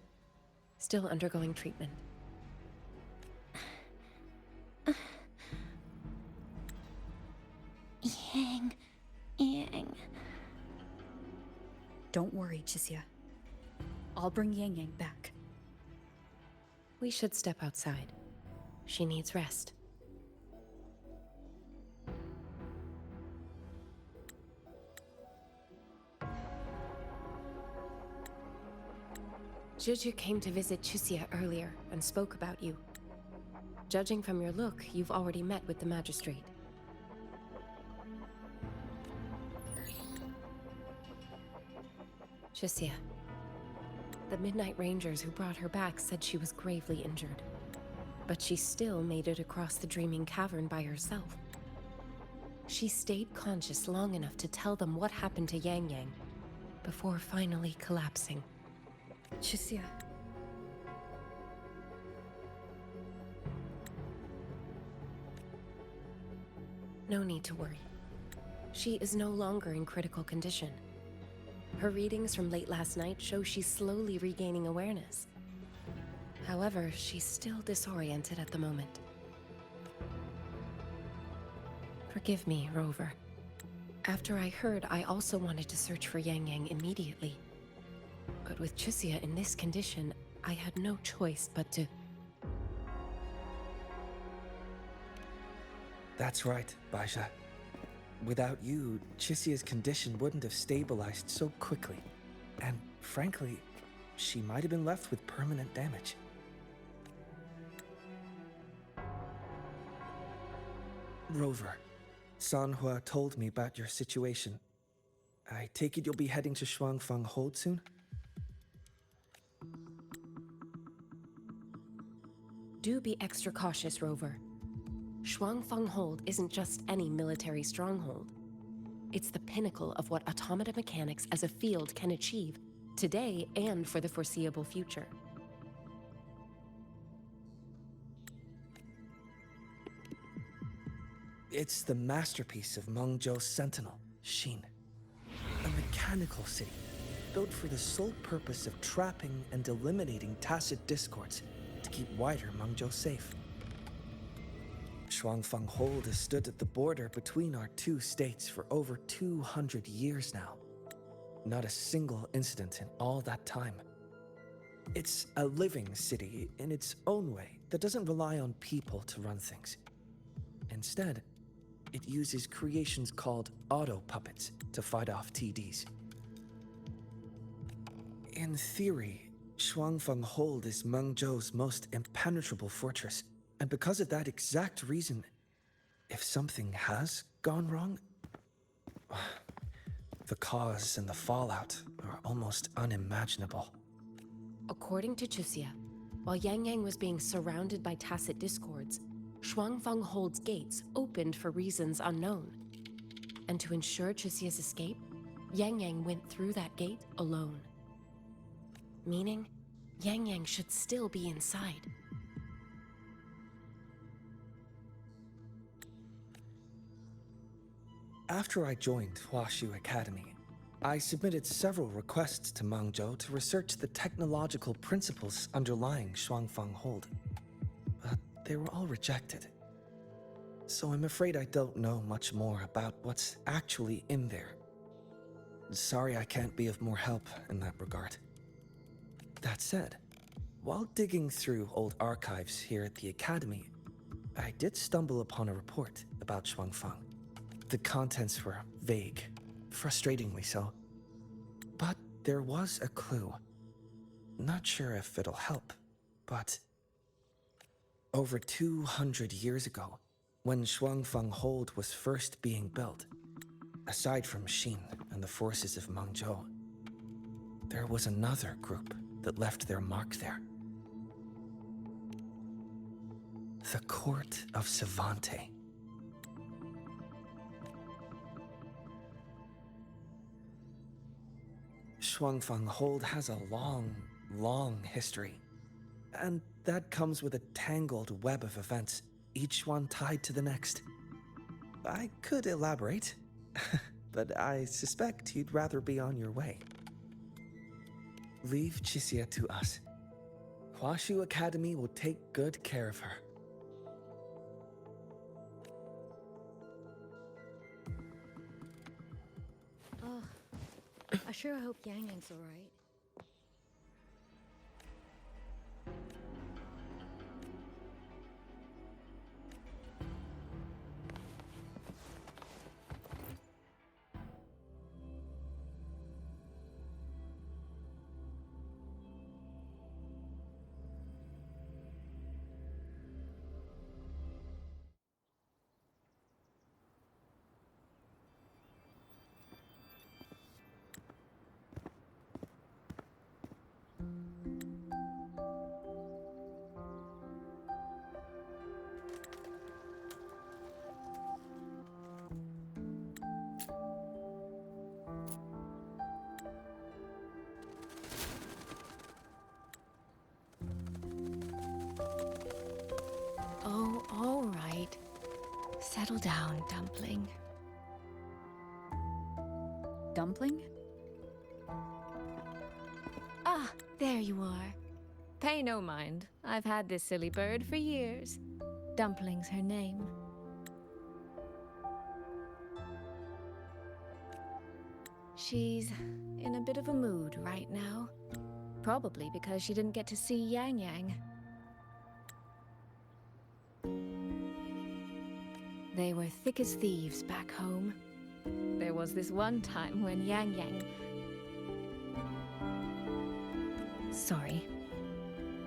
still undergoing treatment. Yang. Don't worry, Chixia. I'll bring Yang Yang back. We should step outside. She needs rest. Juju came to visit Chixia earlier and spoke about you. Judging from your look, you've already met with the magistrate. Chixia. The Midnight Rangers who brought her back said she was gravely injured. But she still made it across the Dreaming Cavern by herself. She stayed conscious long enough to tell them what happened to Yang Yang, before finally collapsing. Chixia. No need to worry. She is no longer in critical condition. Her readings from late last night show she's slowly regaining awareness. However, she's still disoriented at the moment. Forgive me, Rover. After I heard, I also wanted to search for Yang Yang immediately. But with Chixia in this condition, I had no choice but to... That's right, Baisha. Without you, Chixia's condition wouldn't have stabilized so quickly. And frankly, she might have been left with permanent damage. Rover, Sanhua told me about your situation. I take it you'll be heading to Shuangfang Hold soon? Do be extra cautious, Rover. Shuangfang Hold isn't just any military stronghold. It's the pinnacle of what automata mechanics as a field can achieve, today and for the foreseeable future. It's the masterpiece of Mengzhou's sentinel, Xin. A mechanical city, built for the sole purpose of trapping and eliminating tacit discords to keep wider Mengzhou safe. Shuangfang Hold has stood at the border between our two states for over 200 years now. Not a single incident in all that time. It's a living city in its own way that doesn't rely on people to run things. Instead, it uses creations called auto-puppets to fight off TDs. In theory, Shuangfang Hold is Mengzhou's most impenetrable fortress, and because of that exact reason, if something has gone wrong, the cause and the fallout are almost unimaginable. According to Chixia, while Yang Yang was being surrounded by tacit discords, Shuangfang Hold's gates opened for reasons unknown. And to ensure Chixia's escape, Yang Yang went through that gate alone. Meaning, Yang Yang should still be inside. After I joined Huashu Academy, I submitted several requests to Mengzhou to research the technological principles underlying Shuangfang Hold. But they were all rejected. So I'm afraid I don't know much more about what's actually in there. Sorry I can't be of more help in that regard. That said, while digging through old archives here at the Academy, I did stumble upon a report about Shuangfang. The contents were vague, frustratingly so. But there was a clue. Not sure if it'll help, but... Over 200 years ago, when Shuangfang Hold was first being built, aside from Xin and the forces of Mengzhou, there was another group that left their mark there. The Court of Savante. Shuangfang Hold has a long history. And that comes with a tangled web of events, each one tied to the next. I could elaborate, but I suspect you'd rather be on your way. Leave Chixia to us. Huashu Academy will take good care of her. Oh, I sure hope Yang Yang's alright. Oh, all right. Settle down, Dumpling. Dumpling? Ah, there you are. Pay no mind. I've had this silly bird for years. Dumpling's her name. She's in a bit of a mood right now. Probably because she didn't get to see Yang Yang. They were thick as thieves back home. There was this one time when Yang Yang... Sorry.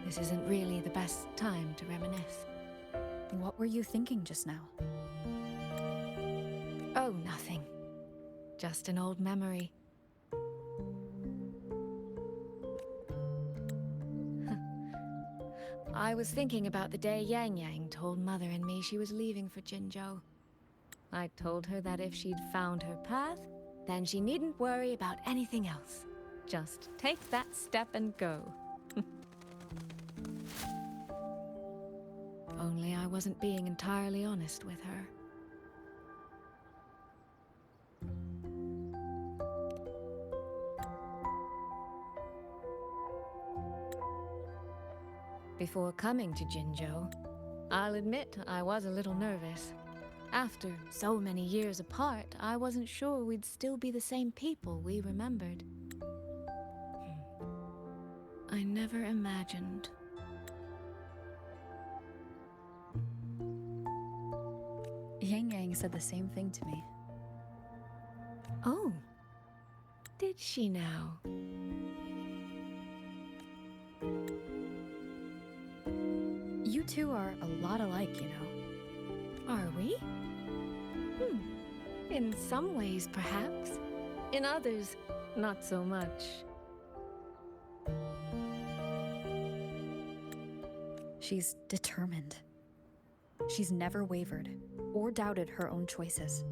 This isn't really the best time to reminisce. What were you thinking just now? Oh, nothing. Just an old memory. I was thinking about the day Yang Yang told Mother and me she was leaving for Jinzhou. I told her that if she'd found her path, then she needn't worry about anything else. Just take that step and go. Only I wasn't being entirely honest with her. Before coming to Jinzhou, I'll admit I was a little nervous. After so many years apart, I wasn't sure we'd still be the same people we remembered. I never imagined. Yang Yang said the same thing to me. Oh, did she now? You two are a lot alike, you know. Are we? In some ways, perhaps. In others, not so much. She's determined. She's never wavered or doubted her own choices.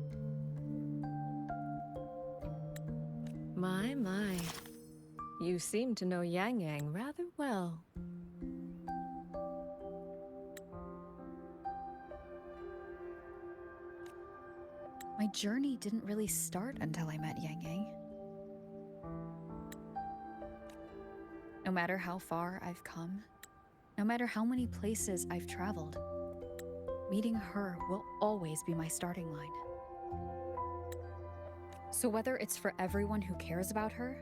My. You seem to know Yang Yang rather well. My journey didn't really start until I met Yang Yang. No matter how far I've come, no matter how many places I've traveled, meeting her will always be my starting line. So whether it's for everyone who cares about her,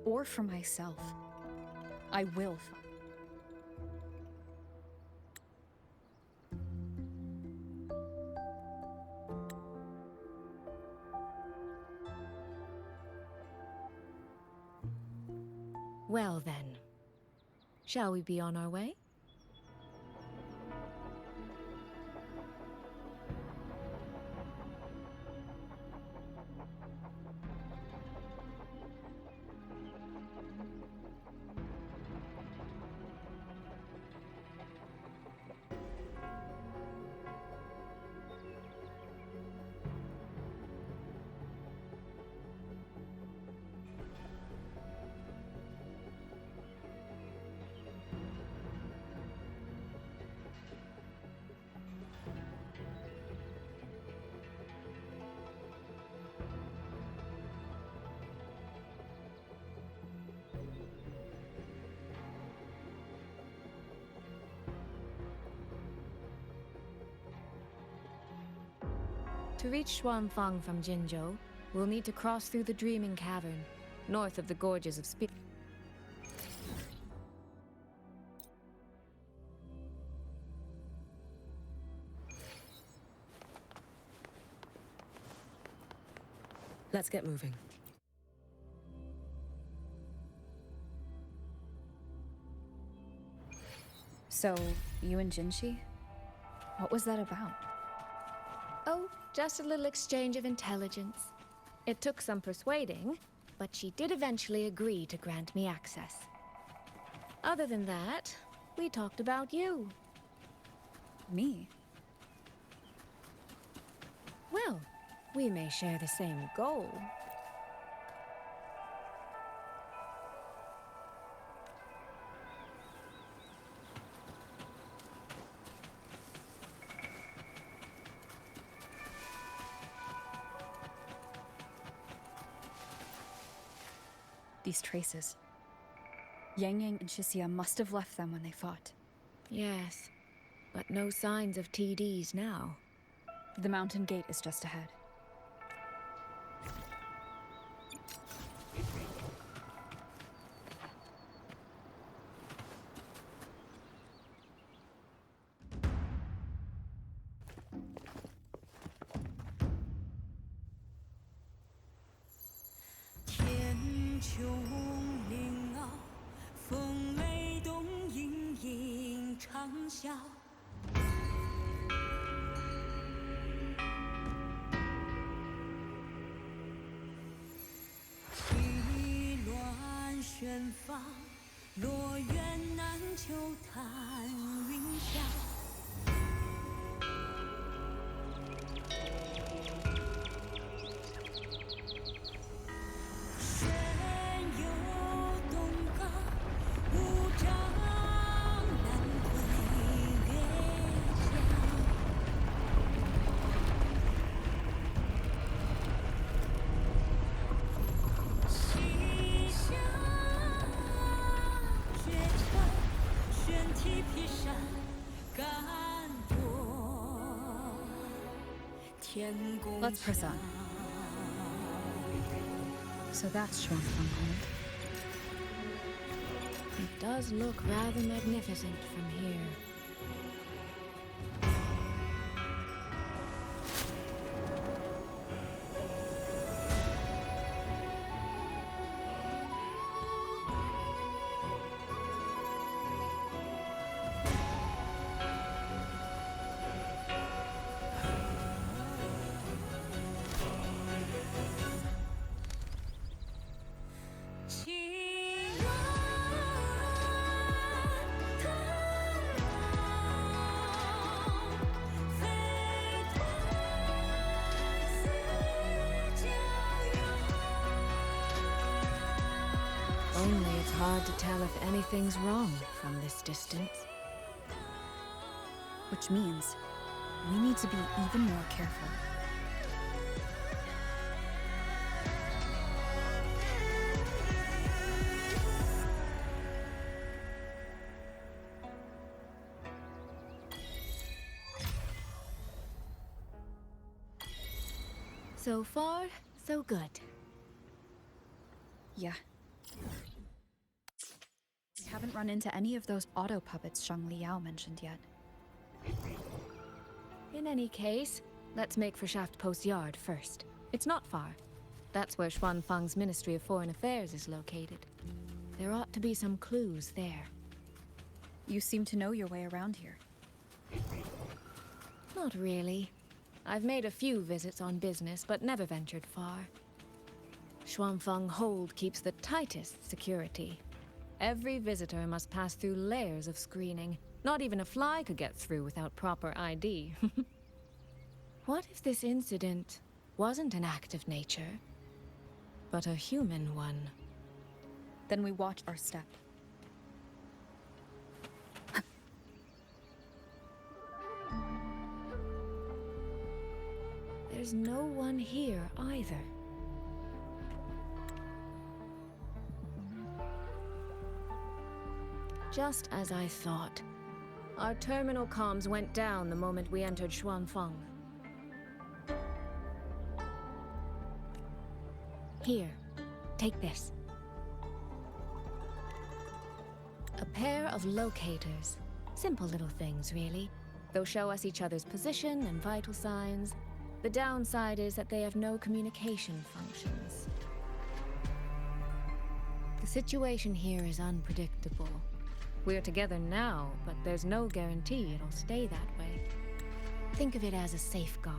or for myself, I will find. Well then, shall we be on our way? To reach Xuanfang from Jinzhou, we'll need to cross through the Dreaming Cavern, north of the Gorges of Spirit. Let's get moving. So, you and Jinshi? What was that about? Oh, just a little exchange of intelligence. It took some persuading, but she did eventually agree to grant me access. Other than that, we talked about you. Me? Well, we may share the same goal. These traces. Yang Yang and Chixia must have left them when they fought. Yes, but no signs of TDs now. The mountain gate is just ahead. Let's press on. So that's Xuanfang Hold. It does look rather magnificent from here. Only it's hard to tell if anything's wrong from this distance. Which means we need to be even more careful. So far, so good. Yeah. Haven't run into any of those auto puppets Shang Liao mentioned yet. In any case, let's make for Shaft Post Yard first. It's not far. That's where Xuanfang's Ministry of Foreign Affairs is located. There ought to be some clues there. You seem to know your way around here. Not really. I've made a few visits on business, but never ventured far. Xuanfang Hold keeps the tightest security. Every visitor must pass through layers of screening. Not even a fly could get through without proper ID. What if this incident wasn't an act of nature, but a human one? Then we watch our step. There's no one here either. Just as I thought. Our terminal comms went down the moment we entered Xuanfang. Here, take this. A pair of locators. Simple little things, really. They'll show us each other's position and vital signs. The downside is that they have no communication functions. The situation here is unpredictable. We're together now, but there's no guarantee it'll stay that way. Think of it as a safeguard.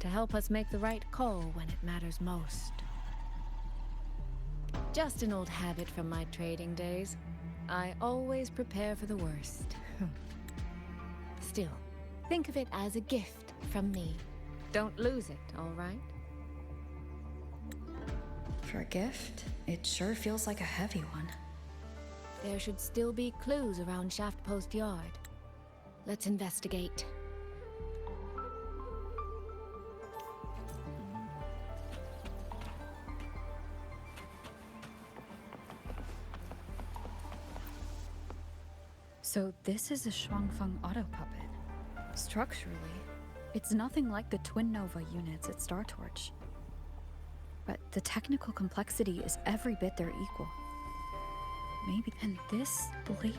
To help us make the right call when it matters most. Just an old habit from my trading days. I always prepare for the worst. Still, think of it as a gift from me. Don't lose it, all right? For a gift, it sure feels like a heavy one. There should still be clues around Shaft Post Yard. Let's investigate. So this is a Shuangfeng auto puppet. Structurally, it's nothing like the twin Nova units at Star Torch. But the technical complexity is every bit their equal. Maybe, and this blade...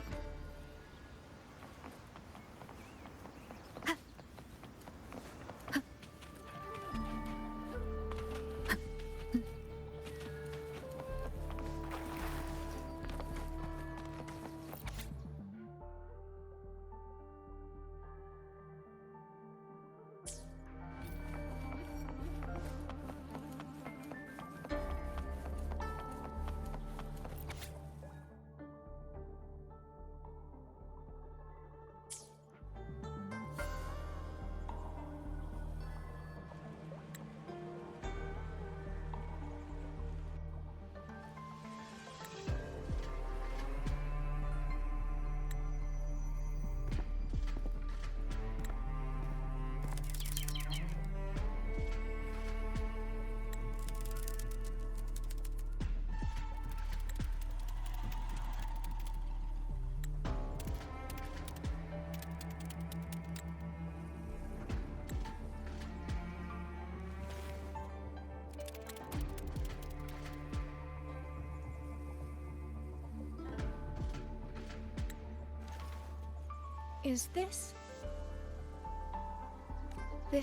Is this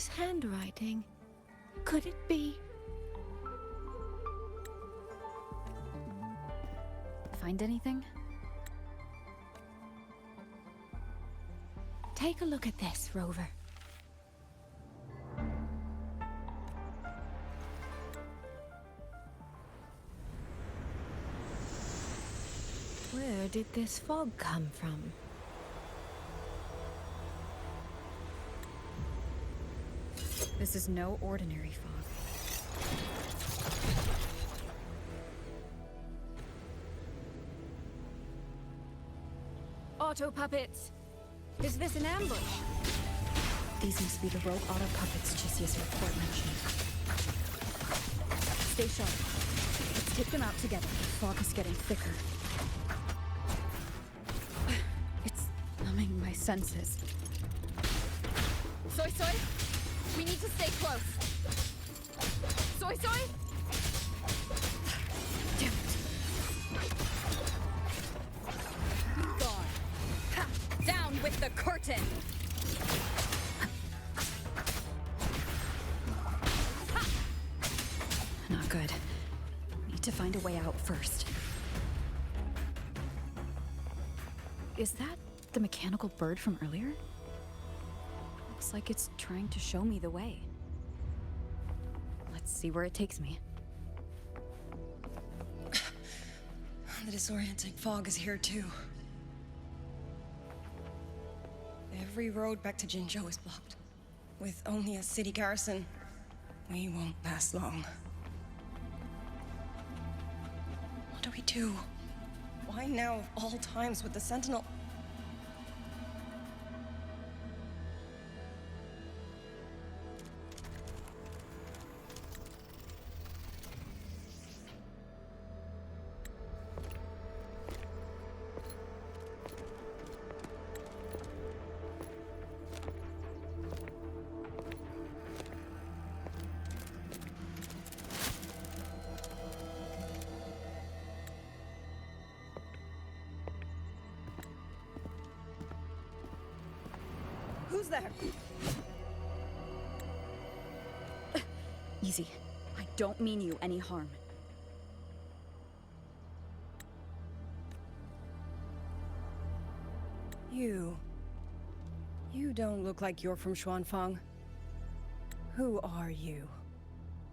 handwriting? Could it be? Find anything? Take a look at this, Rover. Where did this fog come from? This is no ordinary fog. Auto puppets! Is this an ambush? These must be the rogue auto puppets Chicia's report mentioned. Stay sharp. Let's take them out together. The fog is getting thicker. It's numbing my senses. Soy Soy? We need to stay close. Soy Soy? Damn it. Gone. Ha! Down with the curtain! Ha! Not good. Need to find a way out first. Is that the mechanical bird from earlier? Looks like it's trying to show me the way. Let's see where it takes me. The disorienting fog is here too. Every road back to Jinzhou is blocked. With only a city garrison, we won't last long. What do we do? Why now of all times with the Sentinel? Who's there? Easy. I don't mean you any harm. You don't look like you're from Xuanfang. Who are you?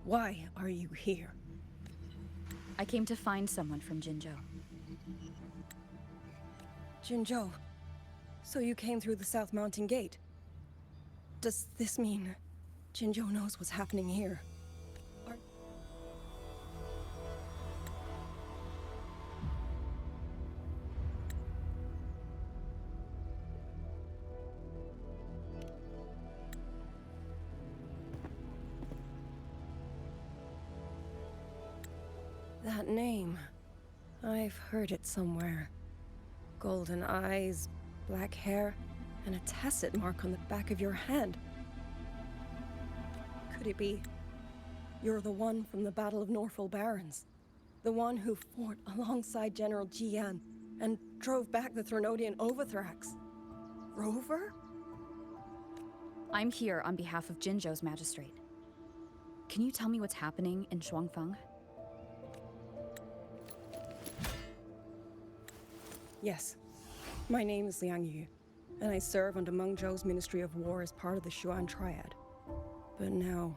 Why are you here? I came to find someone from Jinzhou. Jinzhou. So you came through the South Mountain Gate. Does this mean Jinzhou knows what's happening here? That name. I've heard it somewhere. Golden eyes, black hair, and a tacit mark on the back of your hand. Could it be you're the one from the Battle of Norfolk Barrens? The one who fought alongside General Jian and drove back the Threnodian Overthrax? Rover? I'm here on behalf of Jinzhou's magistrate. Can you tell me what's happening in Xuanfang? Yes. My name is Liang Yu, and I serve under Meng Zhou's Ministry of War as part of the Xuan Triad. But now,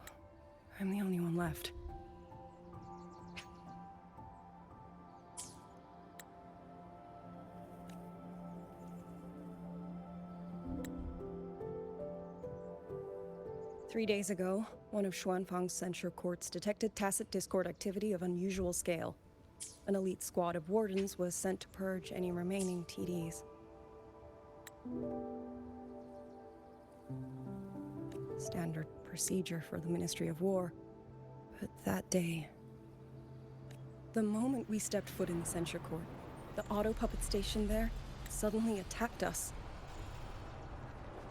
I'm the only one left. Three days ago, one of Xuanfang's censure courts detected tacit discord activity of unusual scale. An elite squad of wardens was sent to purge any remaining TDs. Standard procedure for the Ministry of War. But that day, the moment we stepped foot in the censure court, the auto puppet station there suddenly attacked us.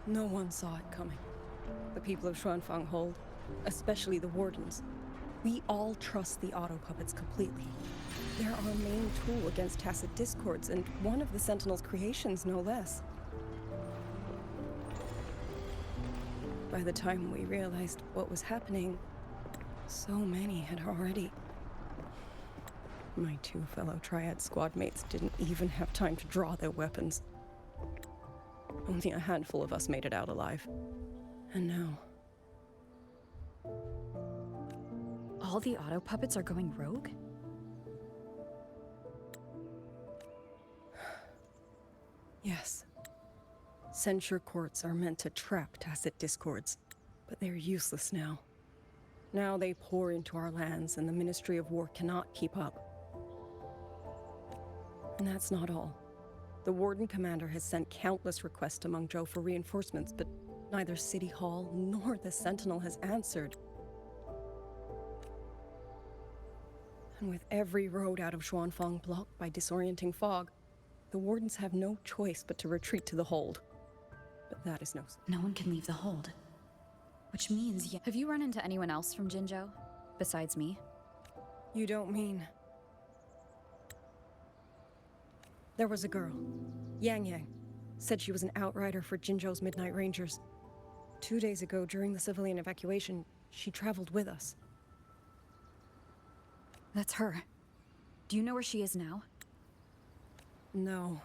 No one saw it coming. The people of Xuanfang Hold, especially the wardens. We all trust the auto puppets completely. They're our main tool against tacit discords, and one of the Sentinel's creations, no less. By the time we realized what was happening, so many had already... My two fellow Triad squad mates didn't even have time to draw their weapons. Only a handful of us made it out alive. And now... All the auto puppets are going rogue? Yes. Censure courts are meant to trap tacit discords, but they're useless now. Now they pour into our lands, and the Ministry of War cannot keep up. And that's not all. The Warden Commander has sent countless requests to Mengzhou for reinforcements, but neither City Hall nor the Sentinel has answered. And with every road out of Xuanfang blocked by disorienting fog, the Wardens have no choice but to retreat to the Hold. But that is No one can leave the Hold. Which means... Have you run into anyone else from Jinzhou? Besides me? You don't mean... There was a girl, Yang. Said she was an outrider for Jinzhou's Midnight Rangers. 2 days ago, during the civilian evacuation, she traveled with us. That's her. Do you know where she is now? No.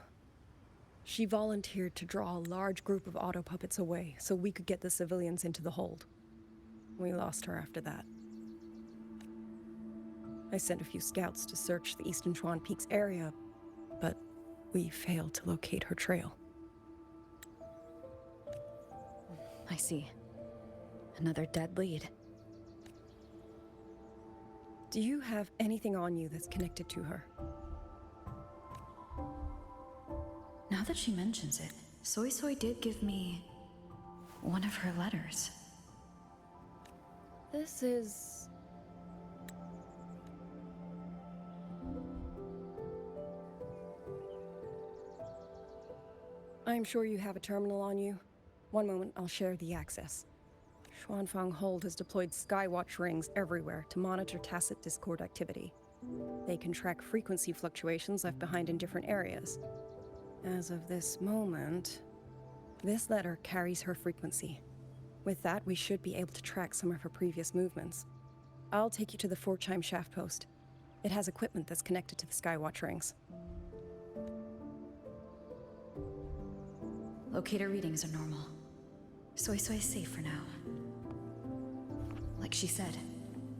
She volunteered to draw a large group of auto puppets away so we could get the civilians into the Hold. We lost her after that. I sent a few scouts to search the Eastern Chuan Peaks area, but we failed to locate her trail. I see. Another dead lead. Do you have anything on you that's connected to her? Now that she mentions it, Soy Soy did give me one of her letters. This is... I'm sure you have a terminal on you. One moment, I'll share the access. Xuanfang Hold has deployed Skywatch rings everywhere to monitor tacit discord activity. They can track frequency fluctuations left behind in different areas. As of this moment, This letter carries her frequency. With that, we should be able to track some of her previous movements. I'll take you to the 4-chime shaft post. It has equipment that's connected to the Skywatch rings. Locator readings are normal. Soy is safe for now. Like she said,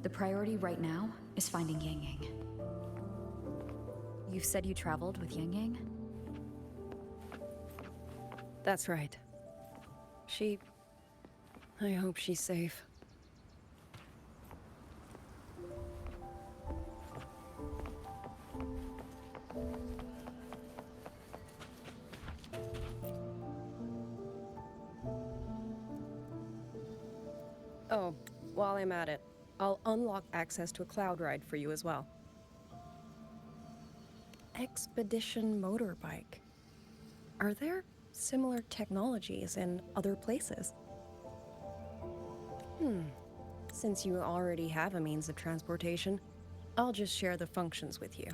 the priority right now is finding Yang Yang. You said you traveled with Yang Yang? That's right. I hope she's safe. Oh, while I'm at it, I'll unlock access to a cloud ride for you as well. Expedition motorbike. Are there similar technologies in other places? Since you already have a means of transportation, I'll just share the functions with you.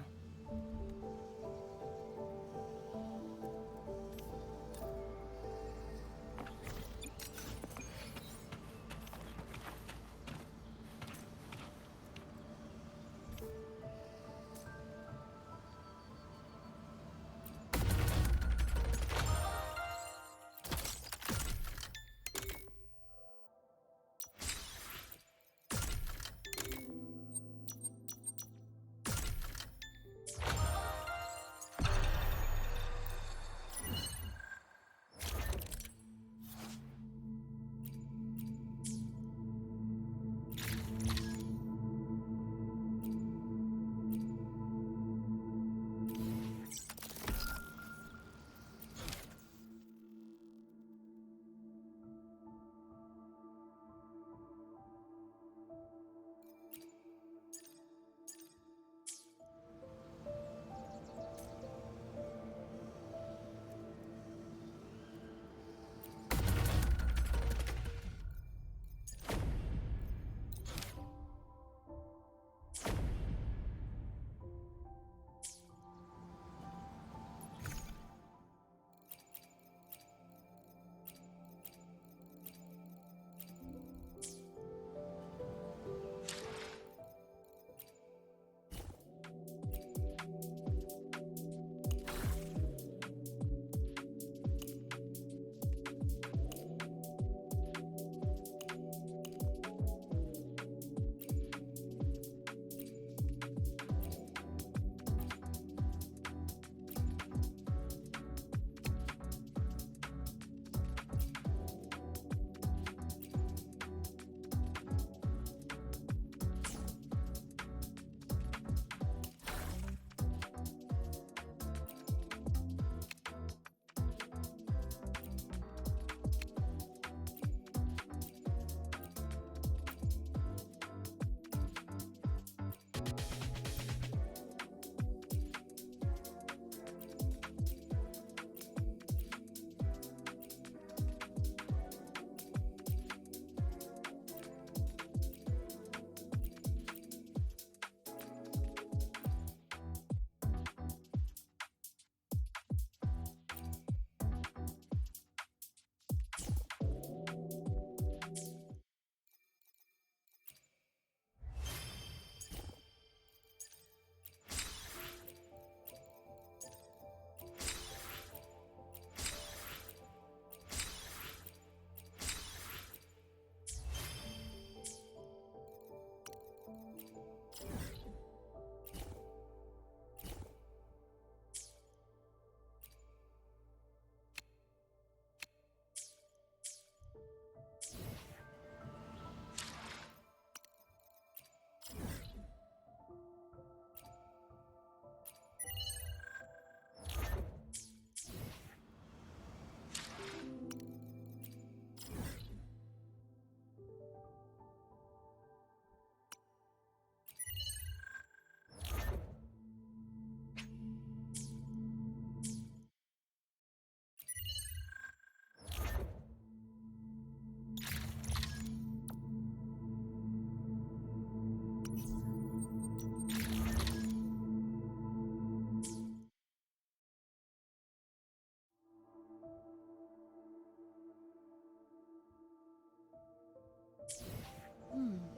Hmm.